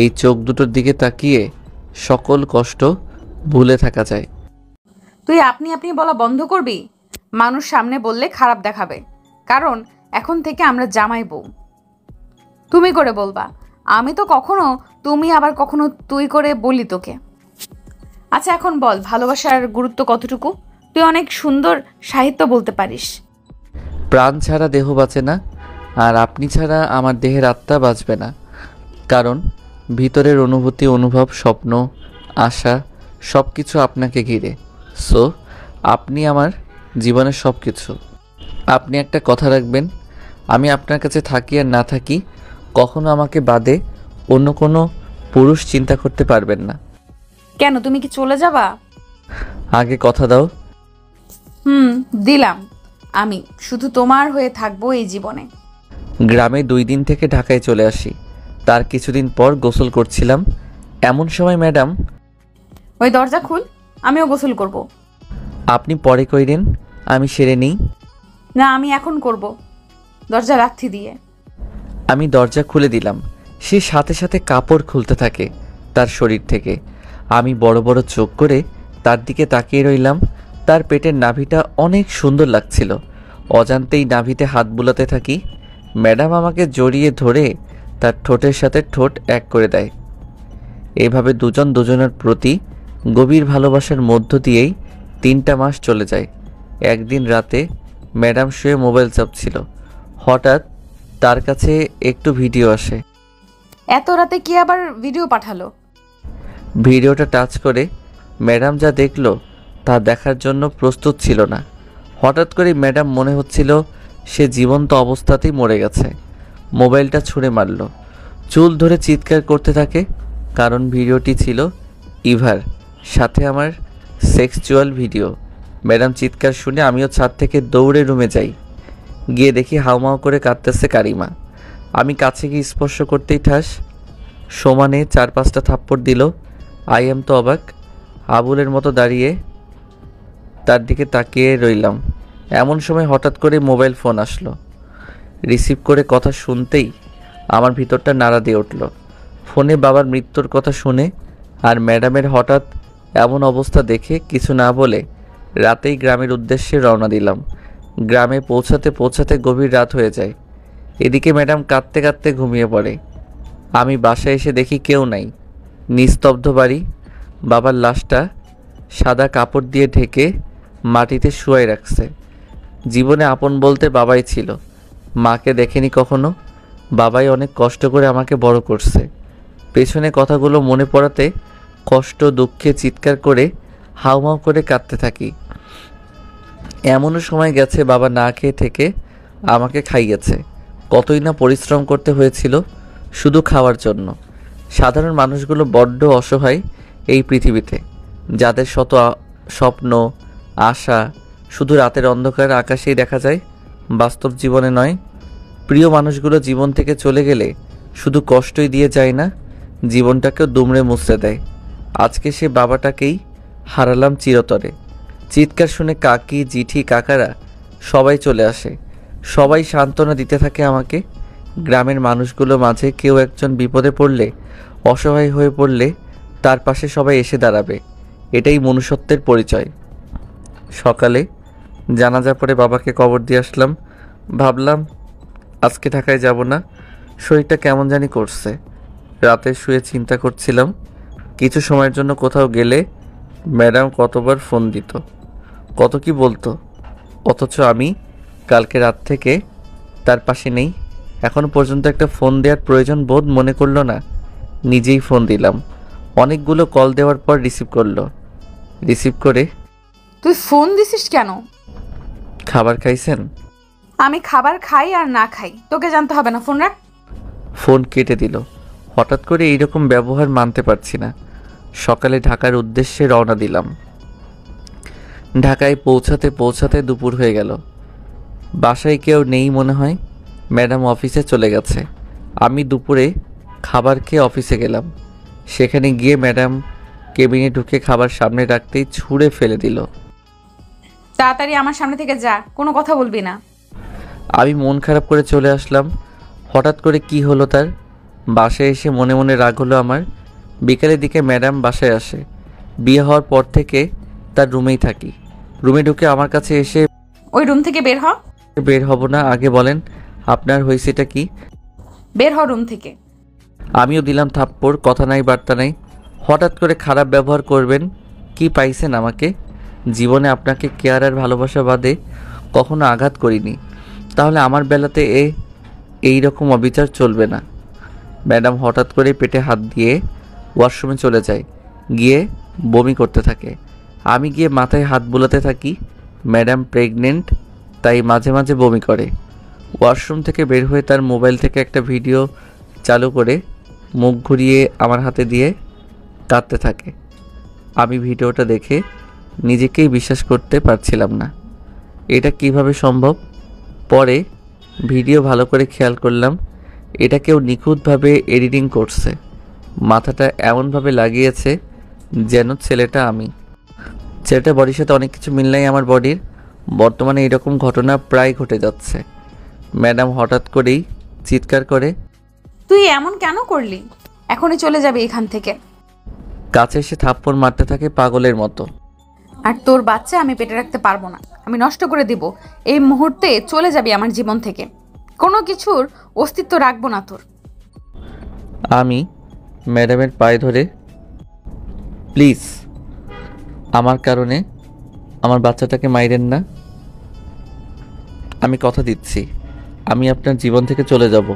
এই চোখ দুটোর দিকে তাকিয়ে সকল কষ্ট ভুলে থাকা যায়। তুই আপনি আপনি বলা বন্ধ করবি? মানুষ সামনে বললে খারাপ দেখাবে, কারণ এখন থেকে আমরা জামাই বউ। তুমি করে বলবা। আমি তো কখনো তুমি আবার কখনো তুই করে বলি তোকে। আচ্ছা এখন বল ভালোবাসার গুরুত্ব কতটুকু? তুই অনেক সুন্দর সাহিত্য বলতে পারিস। প্রাণ ছাড়া দেহ বাঁচে না, আর আপনি ছাড়া আমার দেহের আত্মা বাঁচবে না। কারণ ভিতরের অনুভূতি, অনুভব, স্বপ্ন, আশা সব কিছু আপনাকে ঘিরে। সো আপনি আমার জীবনের সব কিছু। আপনি একটা কথা রাখবেন, আমি আপনার কাছে থাকি আর না থাকি, কখনো আমাকে বাদে অন্য কোনো পুরুষ চিন্তা করতে পারবেন না। কেন, তুমি কি চলে যাবা? আগে কথা দাও। দিলাম। আমি শুধু তোমার হয়ে থাকবো এই জীবনে। গ্রামে 2 দিন থেকে ঢাকায় চলে আসি। তার কিছুদিন পর গোসল করছিলাম, এমন সময় ম্যাডাম, ওই দরজা খুল, আমিও গোসল করব। আপনি পরে কইরেন, আমি সেরে নিই। না, আমি এখন করব, দরজা লাথি দিয়ে। আমি দরজা খুলে দিলাম। সে সাথে সাথে কাপড় খুলতে থাকে তার শরীর থেকে। আমি বড় বড় চোখ করে তার দিকে তাকিয়ে রইলাম। তার পেটের নাভিটা অনেক সুন্দর লাগছিল। অজান্তেই নাভিতে হাত বুলাতে থাকি। ম্যাডাম আমাকে জড়িয়ে ধরে তার ঠোঁটের সাথে ঠোঁট এক করে দেয়। এভাবে দুজন দুজনের প্রতি গভীর ভালোবাসার মধ্য দিয়েই 3টা মাস চলে যায়। একদিন রাতে ম্যাডাম শুয়ে মোবাইল চাপছিল। হঠাৎ তার কাছে একটু ভিডিও আসে। এত রাতে কি আবার ভিডিও পাঠালো? ভিডিওটা টাচ করে ম্যাডাম যা দেখলো তা দেখার জন্য প্রস্তুত ছিল না। হঠাৎ করে ম্যাডাম মনে হচ্ছিল সে জীবন্ত অবস্থাতেই মরে গেছে। মোবাইলটা ছুঁড়ে মারল, চুল ধরে চিৎকার করতে থাকে। কারণ ভিডিওটি ছিল ইভার সাথে আমার সেক্সুয়াল ভিডিও। ম্যাডাম চিৎকার শুনে আমিও ছাদ থেকে দৌড়ে রুমে যাই। গিয়ে দেখি হাউমাউ করে কাঁদতেছে কারিমা। আমি কাছে গিয়ে স্পর্শ করতেই ঠাস সমানে 4-5টা থাপ্পড় দিল। আই এম তো অবাক। আবুলের মতো দাঁড়িয়ে তার দিকে তাকিয়ে রইলাম। এমন সময় হঠাৎ করে মোবাইল ফোন আসলো। রিসিভ করে কথা শুনতেই আমার ভিতরটা নাড়া দিয়ে উঠল। ফোনে বাবার মৃত্যুর কথা শুনে আর ম্যাডামের হঠাৎ এমন অবস্থা দেখে কিছু না বলে রাতেই গ্রামের উদ্দেশ্যে রওনা দিলাম। গ্রামে পৌঁছাতে পৌঁছাতে গভীর রাত হয়ে যায়। এদিকে ম্যাডাম কাঁদতে কাঁদতে ঘুমিয়ে পড়ে। আমি বাসায় এসে দেখি কেউ নাই, নিস্তব্ধ বাড়ি। বাবার লাশটা সাদা কাপড় দিয়ে ঢেকে মাটিতে শুয়াই রাখছে। জীবনে আপন বলতে বাবাই ছিল। মাকে দেখেনি কখনো। বাবাই অনেক কষ্ট করে আমাকে বড় করছে। পেছনে কথাগুলো মনে পড়াতে কষ্ট দুঃখে চিৎকার করে হাউমাউ করে কাঁদতে থাকি। এমনও সময় গেছে বাবা না খেয়ে থেকে আমাকে খাইয়েছে। কতই না পরিশ্রম করতে হয়েছিল শুধু খাওয়ার জন্য। সাধারণ মানুষগুলো বড্ড অসহায় এই পৃথিবীতে, যাদের শত স্বপ্ন আশা শুধু রাতের অন্ধকার আকাশেই দেখা যায়, বাস্তব জীবনে নয়। প্রিয় মানুষগুলো জীবন থেকে চলে গেলে শুধু কষ্টই দিয়ে যায় না, জীবনটাকেও দুমড়ে মুছড়ে দেয়। আজকে সে বাবাটাকেই হারালাম চিরতরে। চিৎকার শুনে কাকি, জিঠি, কাকারা সবাই চলে আসে। সবাই সান্ত্বনা দিতে থাকে আমাকে। গ্রামের মানুষগুলো মাঝে কেউ একজন বিপদে পড়লে, অসহায় হয়ে পড়লে তার পাশে সবাই এসে দাঁড়াবে। এটাই মনুষ্যত্বের পরিচয়। সকালে জানাজা পড়ে বাবাকে কবর দিয়ে আসলাম। ভাবলাম আজকে ঢাকায় যাব না, শরীরটা কেমন জানি করছে। রাতে শুয়ে চিন্তা করছিলাম কিছু সময়ের জন্য কোথাও গেলে ম্যাডাম কতবার ফোন দিত, কত কি বলতো, অথচ আমি কালকে রাত থেকে তার পাশে নেই। এখনো পর্যন্ত একটা ফোন দেওয়ার প্রয়োজন বোধ মনে করলো না। নিজেই ফোন দিলাম। অনেকগুলো কল দেওয়ার পর রিসিভ করলো। রিসিভ করে, তুই ফোন দিছিস কেন? খাবার খাইছেন? আমি খাবার খাই আর না খাই তোকে জানতে হবে না, ফোন রাখ। ফোন কেটে দিল। হঠাৎ করে এইরকম ব্যবহার মানতে পারছি না। সকালে ঢাকার উদ্দেশ্যে রওনা দিলাম। ঢাকায় পৌঁছাতে পৌঁছাতে দুপুর হয়ে গেল। বাসায় কেউ নেই মনে হয়, ম্যাডাম অফিসে চলে গেছে। আমি দুপুরে খাবার খেয়ে অফিসে গেলাম। সেখানে গিয়ে ম্যাডাম কেবিনে ঢুকে খাবার সামনে রাখতেই ছুঁড়ে ফেলে দিল। তাড়াতাড়ি আমার সামনে থেকে যা, কোনো কথা বলবি না। আমি মন খারাপ করে চলে আসলাম। হঠাৎ করে কি হলো তার? বাসায় এসে মনে মনে রাগ হলো আমার। বিকেলের দিকে ম্যাডাম বাসায় আসে। বিয়ে হওয়ার পর থেকে তার রুমেই থাকি। রুমে ঢুকে আমার কাছে এসে, ওই রুম থেকে বের হ। বের হব না, আগে বলেন আপনার হয়েছেটা কি? বের হ রুম থেকে। আমিও দিলাম থাপ্পড়, কথা নাই বার্তা নাই। হঠাৎ করে খারাপ ব্যবহার করবেন? কি পাইছেন আমাকে? জীবনে আপনাকে কেয়ার আর ভালোবাসা বাদে কখনো আঘাত করিনি, তাহলে আমার বেলাতে এই রকম অবিচার চলবে না। ম্যাডাম হঠাৎ করে পেটে হাত দিয়ে ওয়াশরুমে চলে যায়, গিয়ে বমি করতে থাকে। আমি গিয়ে মাথায় হাত বুলাতে থাকি। ম্যাডাম প্রেগনেন্ট, তাই মাঝে মাঝে বমি করে। ওয়াশরুম থেকে বের হয়ে তার মোবাইল থেকে একটা ভিডিও চালু করে মুখ ঘুরিয়ে আমার হাতে দিয়ে কাঁদতে থাকে। আমি ভিডিওটা দেখে নিজেকেই বিশ্বাস করতে পারছিলাম না, এটা কিভাবে সম্ভব। পরে ভিডিও ভালো করে খেয়াল করলাম, এটা কেউ নিখুঁতভাবে এডিটিং করছে। মাথাটা এমনভাবে লাগিয়েছে যেন ছেলেটা আমি। ছেলেটা বডির সাথে অনেক কিছু মিল নাই আমার বডির। বর্তমানে এরকম ঘটনা প্রায় ঘটে যাচ্ছে। ম্যাডাম হঠাৎ করেই চিৎকার করে, তুই এমন কেন করলি? এখনই চলে যাবে এখান থেকে। কাছে এসে থাপ্পড় মারতে থাকে পাগলের মতো। আর তোর বাচ্চা আমি পেটে রাখতে পারবো না, আমি নষ্ট করে দিব। এই মুহূর্তে চলে যাবি আমার জীবন থেকে, কোনো কিছুর অস্তিত্ব রাখবো না তোর। আমি ম্যাডামের পায়ে ধরে, প্লিজ আমার কারণে আমার বাচ্চাটাকে মাইরেন না। আমি কথা দিচ্ছি আমি আপনার জীবন থেকে চলে যাব,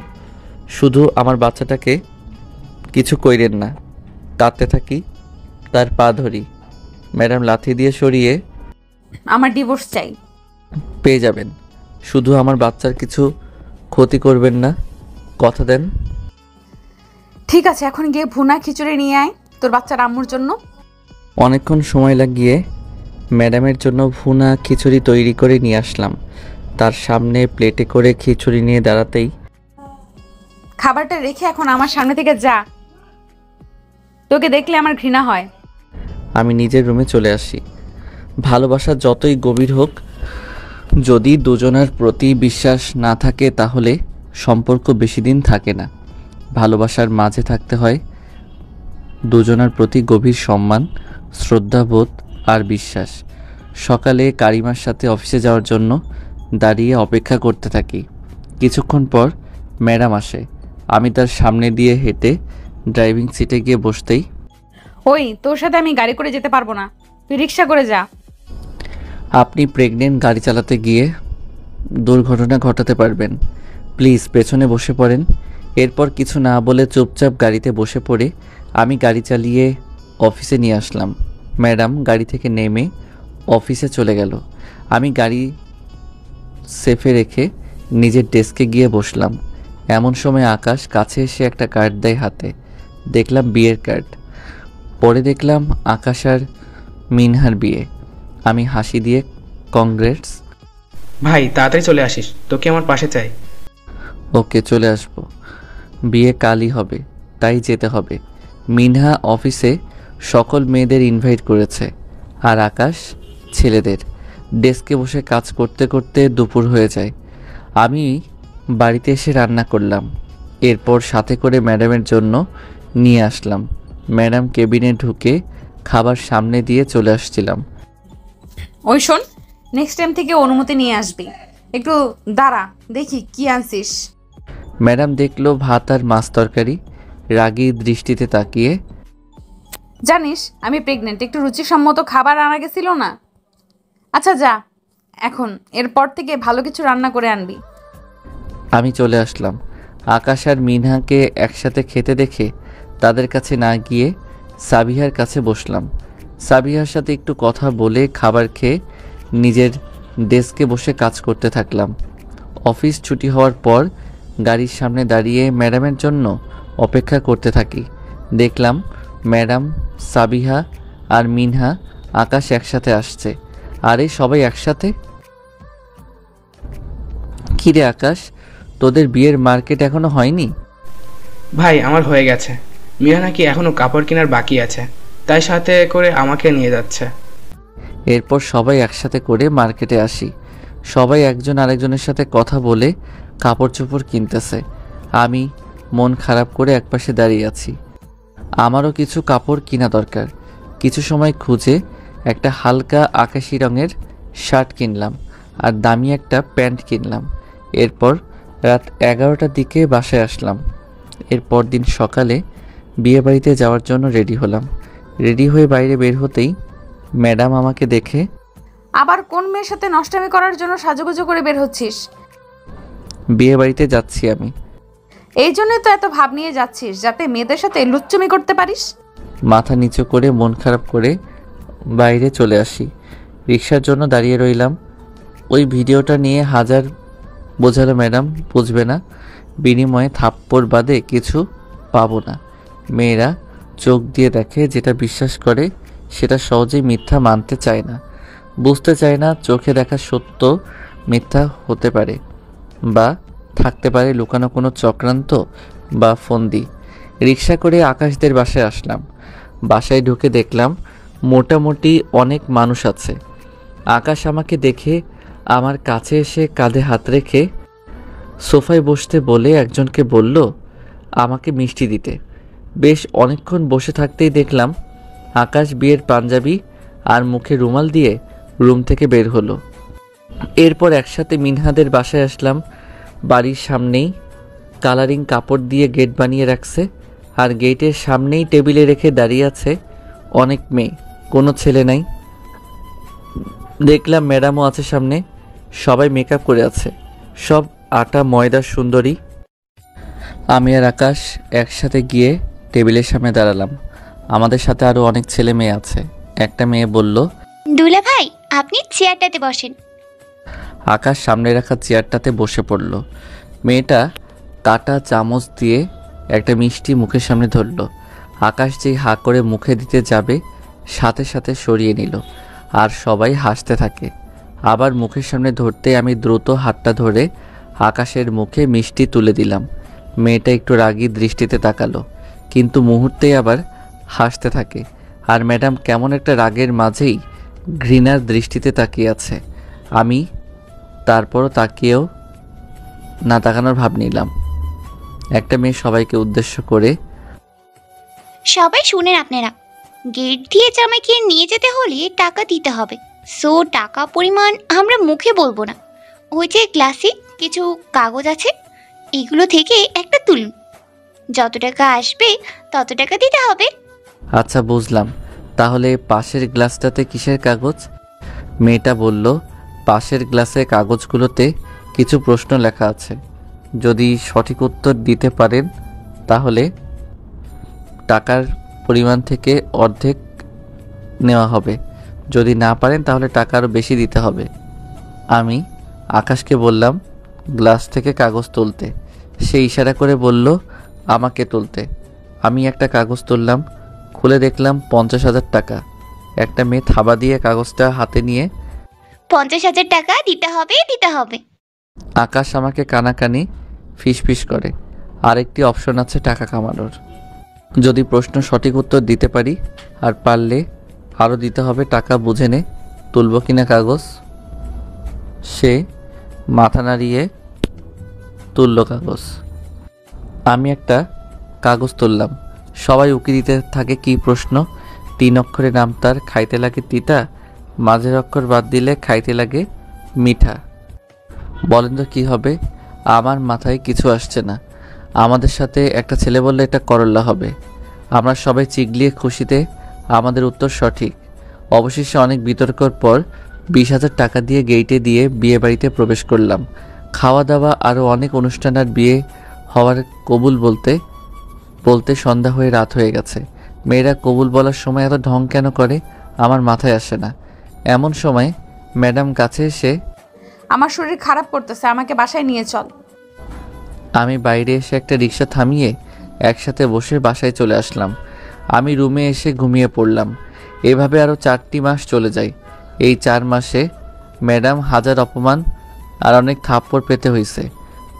শুধু আমার বাচ্চাটাকে কিছু কইরেন না। কাঁদতে থাকি, তার পা ধরি। ম্যাডাম লাথি দিয়ে সরিয়ে, আমার ডিভোর্স চাই। পেয়ে যাবেন, শুধু আমার বাচ্চার কিছু ক্ষতি করবেন না, কথা দেন। ঠিক আছে, এখন গিয়ে ভুনা খিচুড়ি নিয়ে আয় তোর বাচ্চার আম্মুর জন্য। অনেকক্ষণ সময় লাগিয়ে ম্যাডামের জন্য ভুনা খিচুড়ি তৈরি করে নিয়ে আসলাম। তার সামনে প্লেটে করে খিচুড়ি নিয়ে দাঁড়াতেই, খাবারটা রেখে এখন আমার সামনে থেকে যা, তোকে দেখলে আমার ঘৃণা হয়। আমি নিজের রুমে চলে আসি। ভালোবাসা যতই গভীর হোক, যদি দুজনের প্রতি বিশ্বাস না থাকে তাহলে সম্পর্ক বেশি দিন থাকে না। ভালোবাসার মাঝে থাকতে হয় দুজনের প্রতি গভীর সম্মান, শ্রদ্ধাবোধ আর বিশ্বাস। সকালে কারিমার সাথে অফিসে যাওয়ার জন্য দাঁড়িয়ে অপেক্ষা করতে থাকি। কিছুক্ষণ পর ম্যাডাম আসে। আমি তার সামনে দিয়ে হেঁটে ড্রাইভিং সিটে গিয়ে বসতেই, ওই তোর সাথে আমি গাড়ি করে যেতে পারবো না, তুই রিক্সা করে যা। আপনি প্রেগনেন্ট, গাড়ি চালাতে গিয়ে দুর্ঘটনা ঘটাতে পারবেন। প্লিজ পেছনে বসে পড়েন। এরপর কিছু না বলে চুপচাপ গাড়িতে বসে পড়ে আমি গাড়ি চালিয়ে অফিসে নিয়ে আসলাম। ম্যাডাম গাড়ি থেকে নেমে অফিসে চলে গেল। আমি গাড়ি সেফে রেখে নিজের ডেস্কে গিয়ে বসলাম। এমন সময় আকাশ কাছে এসে একটা কার্ড দেয় হাতে। দেখলাম বিয়ের কার্ড। পরে দেখলাম আকাশ আর মিনহার বিয়ে। আমি হাসি দিয়ে, কংগ্রেটস। ভাই তাড়াতাড়ি চলে আসিস, তোকে আমার পাশে চাই। ওকে, চলে আসবো। বিয়ে কালই হবে, তাই যেতে হবে। মিনহা অফিসে সকল মেয়েদের ইনভাইট করেছে, আর আকাশ ছেলেদের। ডেস্কে বসে কাজ করতে করতে দুপুর হয়ে যায়। আমি বাড়িতে এসে রান্না করলাম, এরপর সাথে করে ম্যাডামের জন্য নিয়ে আসলাম। ম্যাডাম কেবিনে ঢুকে খাবার সামনে দিয়ে চলে আসছিলাম। ওই শোন, নেক্সট টাইম থেকে অনুমতি নিয়ে আসবি। একটু দাঁড়া, দেখি কি আনছিস। ম্যাডাম দেখলো ভাত আর মাছ তরকারি। রাগী দৃষ্টিতে তাকিয়ে, জানিস আমি প্রেগনেন্ট, একটু রুচিসম্মত খাবার আনা গেছিল না? আচ্ছা যা, এখন এরপর থেকে ভালো কিছু রান্না করে আনবি। আমি চলে আসলাম। আকাশ আর মিনহাকে একসাথে খেতে দেখে তাদের কাছে না গিয়ে সাবিহার কাছে বসলাম। সাবিহার সাথে একটু কথা বলে খাবার খেয়ে নিজের ডেস্কে বসে কাজ করতে থাকলাম। অফিস ছুটি হওয়ার পর গাড়ির সামনে দাঁড়িয়ে ম্যাডামের জন্য অপেক্ষা করতে থাকি। দেখলাম ম্যাডাম, সাবিহা আর মিনহা, আকাশ একসাথে আসছে। আরে সবাই একসাথে? কিরে আকাশ, তোদের বিয়ের মার্কেট এখনো হয়নি? ভাই আমার হয়ে গেছে। মিয়া নাকি এখনও কাপড় কেনার বাকি আছে, তাই সাথে করে আমাকে নিয়ে যাচ্ছে। এরপর সবাই একসাথে করে মার্কেটে আসি। সবাই একজন আরেকজনের সাথে কথা বলে কাপড় চোপড় কিনতেছে। আমি মন খারাপ করে একপাশে দাঁড়িয়ে আছি। আমারও কিছু কাপড় কিনা দরকার। কিছু সময় খুঁজে একটা হালকা আকাশি রঙের শার্ট কিনলাম আর দামি একটা প্যান্ট কিনলাম। এরপর রাত 11টার দিকে বাসায় আসলাম। এরপর দিন সকালে বিয়েবাড়িতে যাওয়ার জন্য রেডি হলাম। রেডি হয়ে বাইরে বের হতেই ম্যাডাম আমাকে দেখে, আবার কোন মেয়ের সাথে নষ্টামি করার জন্য সাজুগুজু করে বের হচ্ছিস? বিয়েবাড়িতে যাচ্ছি আমি। এই জন্যই তো এত ভাব নিয়ে যাচ্ছিস, যাতে মেয়েদের সাথে লুচ্চমি করতে পারিস। মাথা নিচু করে মন খারাপ করে বাইরে চলে আসি। রিক্সার জন্য দাঁড়িয়ে রইলাম। ওই ভিডিওটা নিয়ে হাজার বোঝালো ম্যাডাম বুঝবে না, বিনিময়ে থাপ্পড় বাদে কিছু পাবো না। মেয়েরা চোখ দিয়ে দেখে, যেটা বিশ্বাস করে সেটা সহজেই মিথ্যা মানতে চায় না, বুঝতে চায় না চোখে দেখা সত্য মিথ্যা হতে পারে বা থাকতে পারে লুকানো কোনো চক্রান্ত বা ফন্দি। রিক্সা করে আকাশদের বাসায় আসলাম। বাসায় ঢুকে দেখলাম মোটামুটি অনেক মানুষ আছে। আকাশ আমাকে দেখে আমার কাছে এসে কাঁধে হাত রেখে সোফায় বসতে বলে একজনকে বলল আমাকে মিষ্টি দিতে। বেশ অনেকক্ষণ বসে থাকতেই দেখলাম আকাশ বিয়ের পাঞ্জাবি আর মুখে রুমাল দিয়ে রুম থেকে বের হলো। এরপর একসাথে মিনহাদের বাসায় আসলাম। বাড়ির সামনেই কালারিং কাপড় দিয়ে গেট বানিয়ে রাখছে, আর গেটের সামনেই টেবিলে রেখে দাঁড়িয়ে আছে অনেক মেয়ে, কোনো ছেলে নাই। দেখলাম ম্যাডামও আছে সামনে। সবাই মেকআপ করে আছে, সব আটা ময়দার সুন্দরী। আমি আর আকাশ একসাথে গিয়ে টেবিলের সামনে দাঁড়ালাম। আমাদের সাথে আরও অনেক ছেলে মেয়ে আছে। একটা মেয়ে বলল, দুলা ভাই আপনি চেয়ারটাতে বসেন। আকাশ সামনে রাখা চেয়ারটাতে বসে পড়ল। মেয়েটা কাটা চামচ দিয়ে একটা মিষ্টি মুখের সামনে ধরল। আকাশ যেই হা করে মুখে দিতে যাবে সাথে সাথে সরিয়ে নিল, আর সবাই হাসতে থাকে। আবার মুখের সামনে ধরতে আমি দ্রুত হাতটা ধরে আকাশের মুখে মিষ্টি তুলে দিলাম। মেয়েটা একটু রাগী দৃষ্টিতে তাকালো, কিন্তু মুহূর্তেই আবার হাসতে থাকে। আর ম্যাডাম কেমন একটা রাগের মাঝেই ঘৃণার দৃষ্টিতে তাকিয়ে আছে। আমি তারপরও তাকিয়েও না তাকানোর ভাব নিলাম। একটা মেয়ে সবাইকে উদ্দেশ্য করে, সবাই শুনেন আপনারা, গেট দিয়ে জামাইকে নিয়ে যেতে হলে টাকা দিতে হবে। সো টাকা পরিমাণ আমরা মুখে বলবো না। ওই যে গ্লাসে কিছু কাগজ আছে, এগুলো থেকে একটা তুলুন। যত টাকা আসবে তত টাকা দিতে হবে। আচ্ছা বুঝলাম, তাহলে পাশের গ্লাসটাতে কিসের কাগজ? মেয়েটা বলল, পাশের গ্লাসের কাগজগুলোতে কিছু প্রশ্ন লেখা আছে। যদি সঠিক উত্তর দিতে পারেন তাহলে টাকার পরিমাণ থেকে অর্ধেক নেওয়া হবে, যদি না পারেন তাহলে টাকা আরও বেশি দিতে হবে। আমি আকাশকে বললাম গ্লাস থেকে কাগজ তুলতে। সে ইশারা করে বলল আমাকে তুলতে। আমি একটা কাগজ তুললাম, খুলে দেখলাম 50,000 টাকা। একটা মেয়ে থাবা দিয়ে কাগজটা হাতে নিয়ে, 50,000 টাকা দিতে হবে দিতে হবে। আকাশ আমাকে কানাকানি ফিসফিস করে। আরেকটি অপশন আছে টাকা কামানোর, যদি প্রশ্ন সঠিক উত্তর দিতে পারি, আর পারলে আরও দিতে হবে টাকা। বুঝে নে তুলব কিনা কাগজ। সে মাথা নাড়িয়ে তুলল কাগজ। আমি একটা কাগজ তুললাম। সবাই উকি দিতে থাকে কি প্রশ্ন। 3 অক্ষরের নাম তার, খাইতে লাগে তিতা, মাঝের অক্ষর বাদ দিলে খাইতে লাগে মিঠা। বলেন তো কী হবে? আমার মাথায় কিছু আসছে না। আমাদের সাথে একটা ছেলে বললে এটা করল্লা হবে। আমরা সবাই চিগলিয়ে খুশিতে আমাদের উত্তর সঠিক। অবশেষে অনেক বিতর্কর পর 20,000 টাকা দিয়ে গেইটে দিয়ে বিয়ে বাড়িতে প্রবেশ করলাম। খাওয়া দাওয়া আরও অনেক অনুষ্ঠান আর বিয়ে হওয়ার কবুল বলতে বলতে সন্ধ্যা হয়ে রাত হয়ে গেছে। মেয়েরা কবুল বলার সময় এত ঢং কেন করে আমার মাথায় আসে না। এমন সময় ম্যাডাম কাছে এসে, আমার শরীর খারাপ করতেছে, আমাকে বাসায় নিয়ে চল। আমি বাইরে এসে একটা রিক্সা থামিয়ে একসাথে বসে বাসায় চলে আসলাম। আমি রুমে এসে ঘুমিয়ে পড়লাম। এভাবে আরও 4টি মাস চলে যায়। এই 4 মাসে ম্যাডাম হাজার অপমান আর অনেক থাপ্পড় পেতে হয়েছে।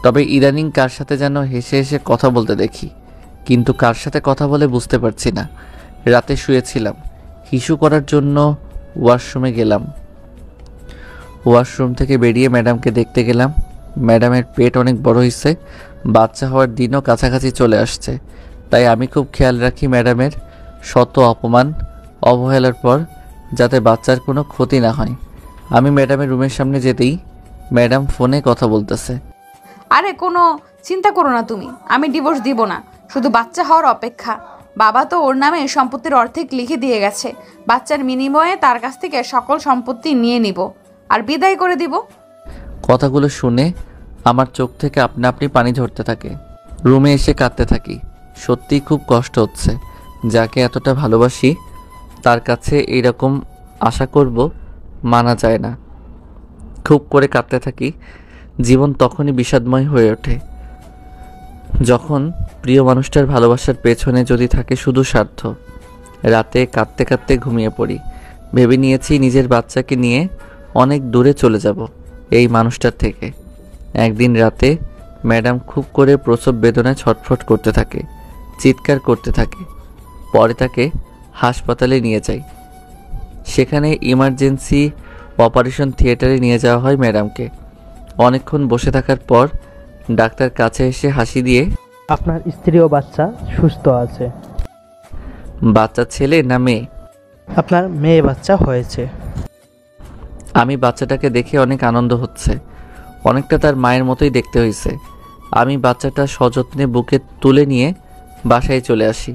তবে ইদানিং কার সাথে যেন হেসে হেসে কথা বলতে দেখি, কিন্তু কার সাথে কথা বলে বুঝতে পারছি না। রাতে শুয়েছিলাম, হিসু করার জন্য ওয়াশরুমে গেলাম। ওয়াশরুম থেকে বেরিয়ে ম্যাডামকে দেখতে গেলাম। ম্যাডামের পেট অনেক বড় হয়েছে, বাচ্চা হওয়ার দিনও কাছাকাছি চলে আসছে। তাই আমি খুব খেয়াল রাখি ম্যাডামের শত অপমান অবহেলার পর যাতে বাচ্চার কোনো ক্ষতি না হয়। আমি ম্যাডামের রুমের সামনে যেতেই ম্যাডাম ফোনে কথা বলতেছে। আরে কোনো চিন্তা করো না তুমি, আমি ডিভোর্স দিব না, শুধু বাচ্চা হওয়ার অপেক্ষা। বাবা তো ওর নামে সম্পত্তির অর্ধেক লিখে দিয়ে গেছে। বাচ্চার বিনিময়ে তার কাছ থেকে সকল সম্পত্তি নিয়ে নিব আর বিদায় করে দিব। কথাগুলো শুনে আমার চোখ থেকে আপনা আপনি পানি ঝরতে থাকে। রুমে এসে কাঁদতে থাকি। সত্যিই খুব কষ্ট হচ্ছে। যাকে এতটা ভালোবাসি তার কাছে এইরকম আশা করব মানা যায় না। খুব করে কাঁদতে থাকি। জীবন তখনই বিষাদময় হয়ে ওঠে যখন প্রিয় মানুষটার ভালোবাসার পেছনে যদি থাকে শুধু স্বার্থ। রাতে কাঁদতে কাঁদতে ঘুমিয়ে পড়ি। ভেবে নিয়েছি নিজের বাচ্চাকে নিয়ে অনেক দূরে চলে যাব এই মানুষটার থেকে। একদিন রাতে ম্যাডাম খুব করে প্রসব বেদনায় ছটফট করতে থাকে, চিৎকার করতে থাকে। পরে তাকে হাসপাতালে নিয়ে যাই। সেখানে ইমার্জেন্সি অপারেশন থিয়েটারে নিয়ে যাওয়া হয় ম্যাডামকে। অনেকক্ষণ বসে থাকার পর ডাক্তার কাছে এসে হাসি দিয়ে, আপনার স্ত্রী ও বাচ্চা সুস্থ আছে। বাচ্চা ছেলে না মেয়ে? আপনার মেয়ে বাচ্চা হয়েছে। আমি বাচ্চাটাকে দেখে অনেক আনন্দ হচ্ছে। অনেকটা তার মায়ের মতোই দেখতে হয়েছে। আমি বাচ্চাটা সযত্নে বুকে তুলে নিয়ে বাসায় চলে আসি।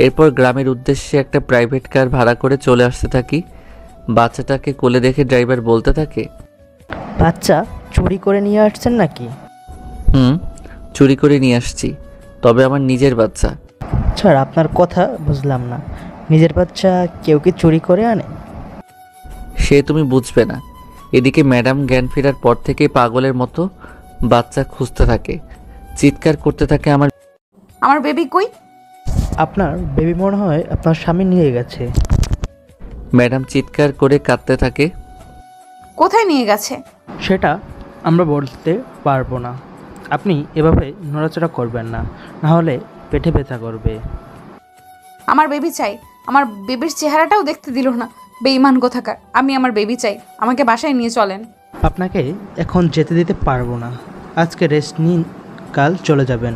এরপর গ্রামের উদ্দেশ্যে একটা প্রাইভেট কার ভাড়া করে চলে আসতে থাকি। বাচ্চাটাকে কোলে দেখে ড্রাইভার বলতে থাকে, বাচ্চা চুরি করে নিয়ে আসছেন নাকি? চুরি করে নিয়ে আসছি, তবে আমার নিজের বাচ্চা। স্যার, আপনার কথা বুঝলাম না। নিজের বাচ্চা কেউ কি চুরি করে আনে? সে তুমি বুঝবে না। এদিকে ম্যাডাম জ্ঞান ফেরার পর থেকে পাগলের মতো বাচ্চা খুঁজতে থাকে, চিৎকার করতে থাকে, আমার বেবি কই? আপনার বেবি মনে হয় আপনার স্বামী নিয়ে গেছে। ম্যাডাম চিৎকার করে কাঁদতে থাকে। কোথায় নিয়ে গেছে? সেটা আমরা বলতে পারবো না। আপনি এভাবে নড়াচড়া করবেন না, নাহলে পেটে ব্যথা করবে। আমার বেবি চাই। আমার বেবির চেহারাটাও দেখতে দিল না, বেঈমান কোথাকার। আমি আমার বেবি চাই, আমাকে বাসায় নিয়ে চলেন। আপনাকে এখন যেতে দিতে পারবো না। আজকে রেস্ট নিন, কাল চলে যাবেন।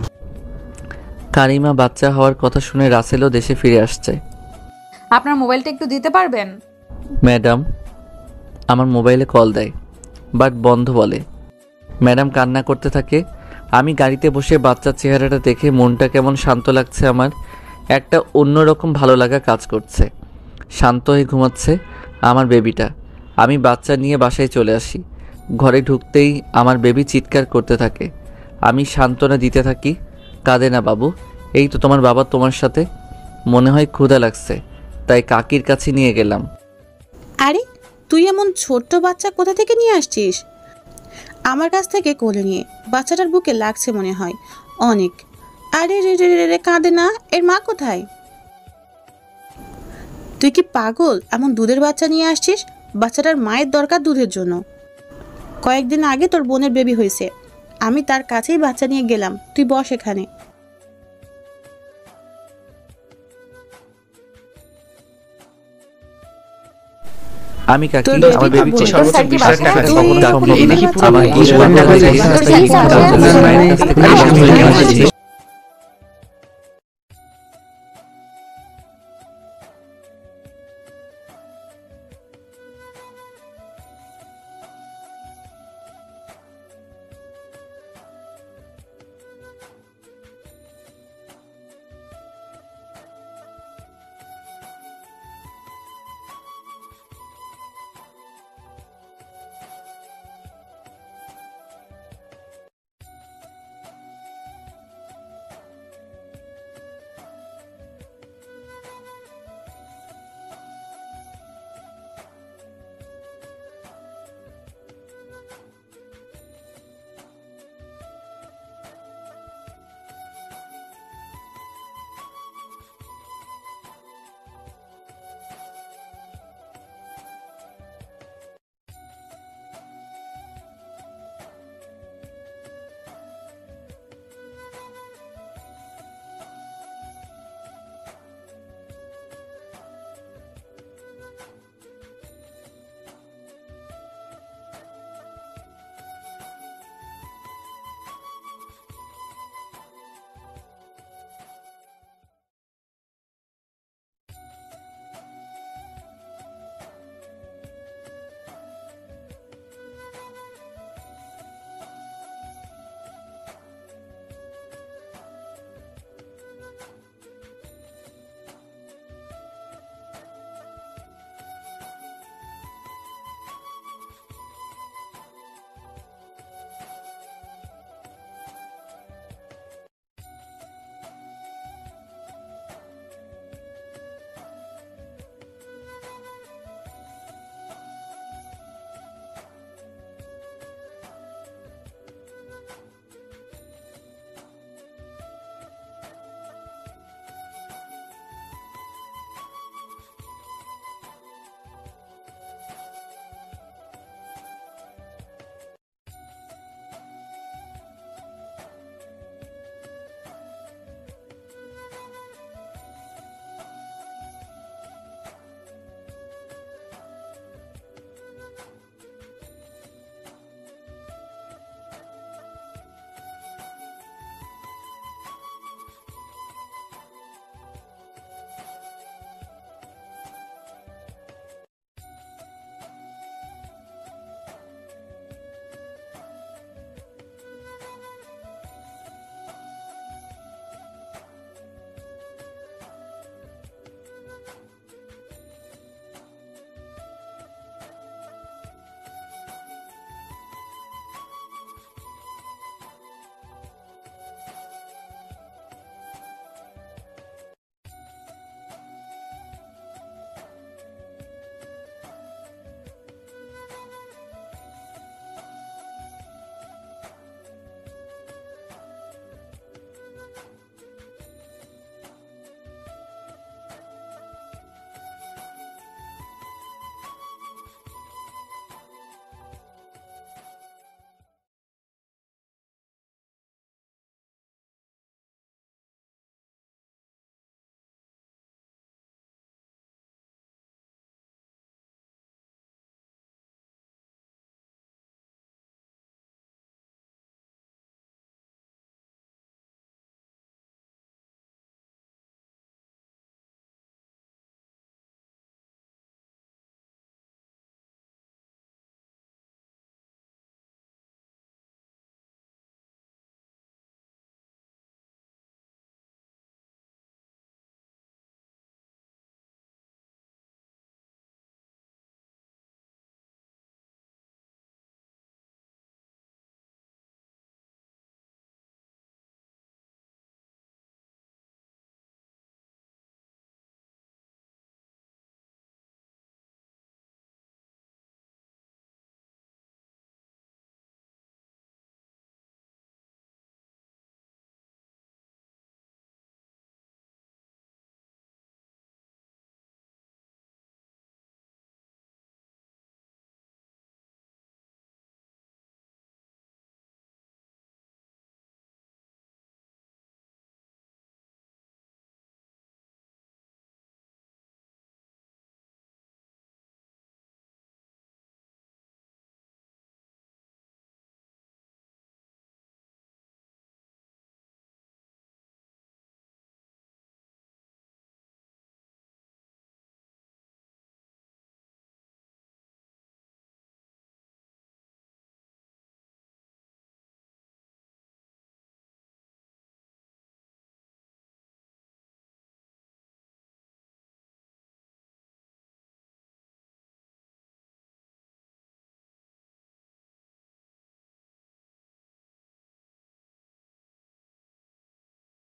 কারিমা বাচ্চা হওয়ার কথা শুনে রাসেলও দেশে ফিরে আসছে। আপনার মোবাইলটা একটু দিতে পারবেন? ম্যাডাম আমার মোবাইলে কল দেয়, বাট বন্ধ বলে। ম্যাডাম কান্না করতে থাকে। আমি গাড়িতে বসে বাচ্চার চেহারাটা দেখে মনটা কেমন শান্ত লাগছে। আমার একটা অন্যরকম ভালো লাগা কাজ করছে। শান্ত হয়ে ঘুমাচ্ছে আমার বেবিটা। আমি বাচ্চা নিয়ে বাসায় চলে আসি। ঘরে ঢুকতেই আমার বেবি চিৎকার করতে থাকে। আমি সান্ত্বনা দিতে থাকি, কাঁদে না বাবু, এই তো তোমার বাবা তোমার সাথে। মনে হয় ক্ষুধা লাগছে, তাই কাকির কাছে নিয়ে গেলাম। আরে তুই এমন ছোট্ট বাচ্চা কোথা থেকে নিয়ে আসছিস? আমার কাছ থেকে কোলে নিয়ে। বাচ্চাটার বুকে লাগছে মনে হয় অনেক। আরে রে রে রে রে, কাঁদে না। এর মা কোথায়? তুই কি পাগল? এমন দুধের বাচ্চা নিয়ে আসছিস? বাচ্চাটার মায়ের দরকার দুধের জন্য। কয়েকদিন আগে তোর বোনের বেবি হয়েছে, আমি তার কাছেই বাচ্চা নিয়ে গেলাম। তুই বস এখানে। আমি কাকি আমার বেবি চাই সর্বোচ্চ 20,000 টাকা কখনো সম্ভব না। আমার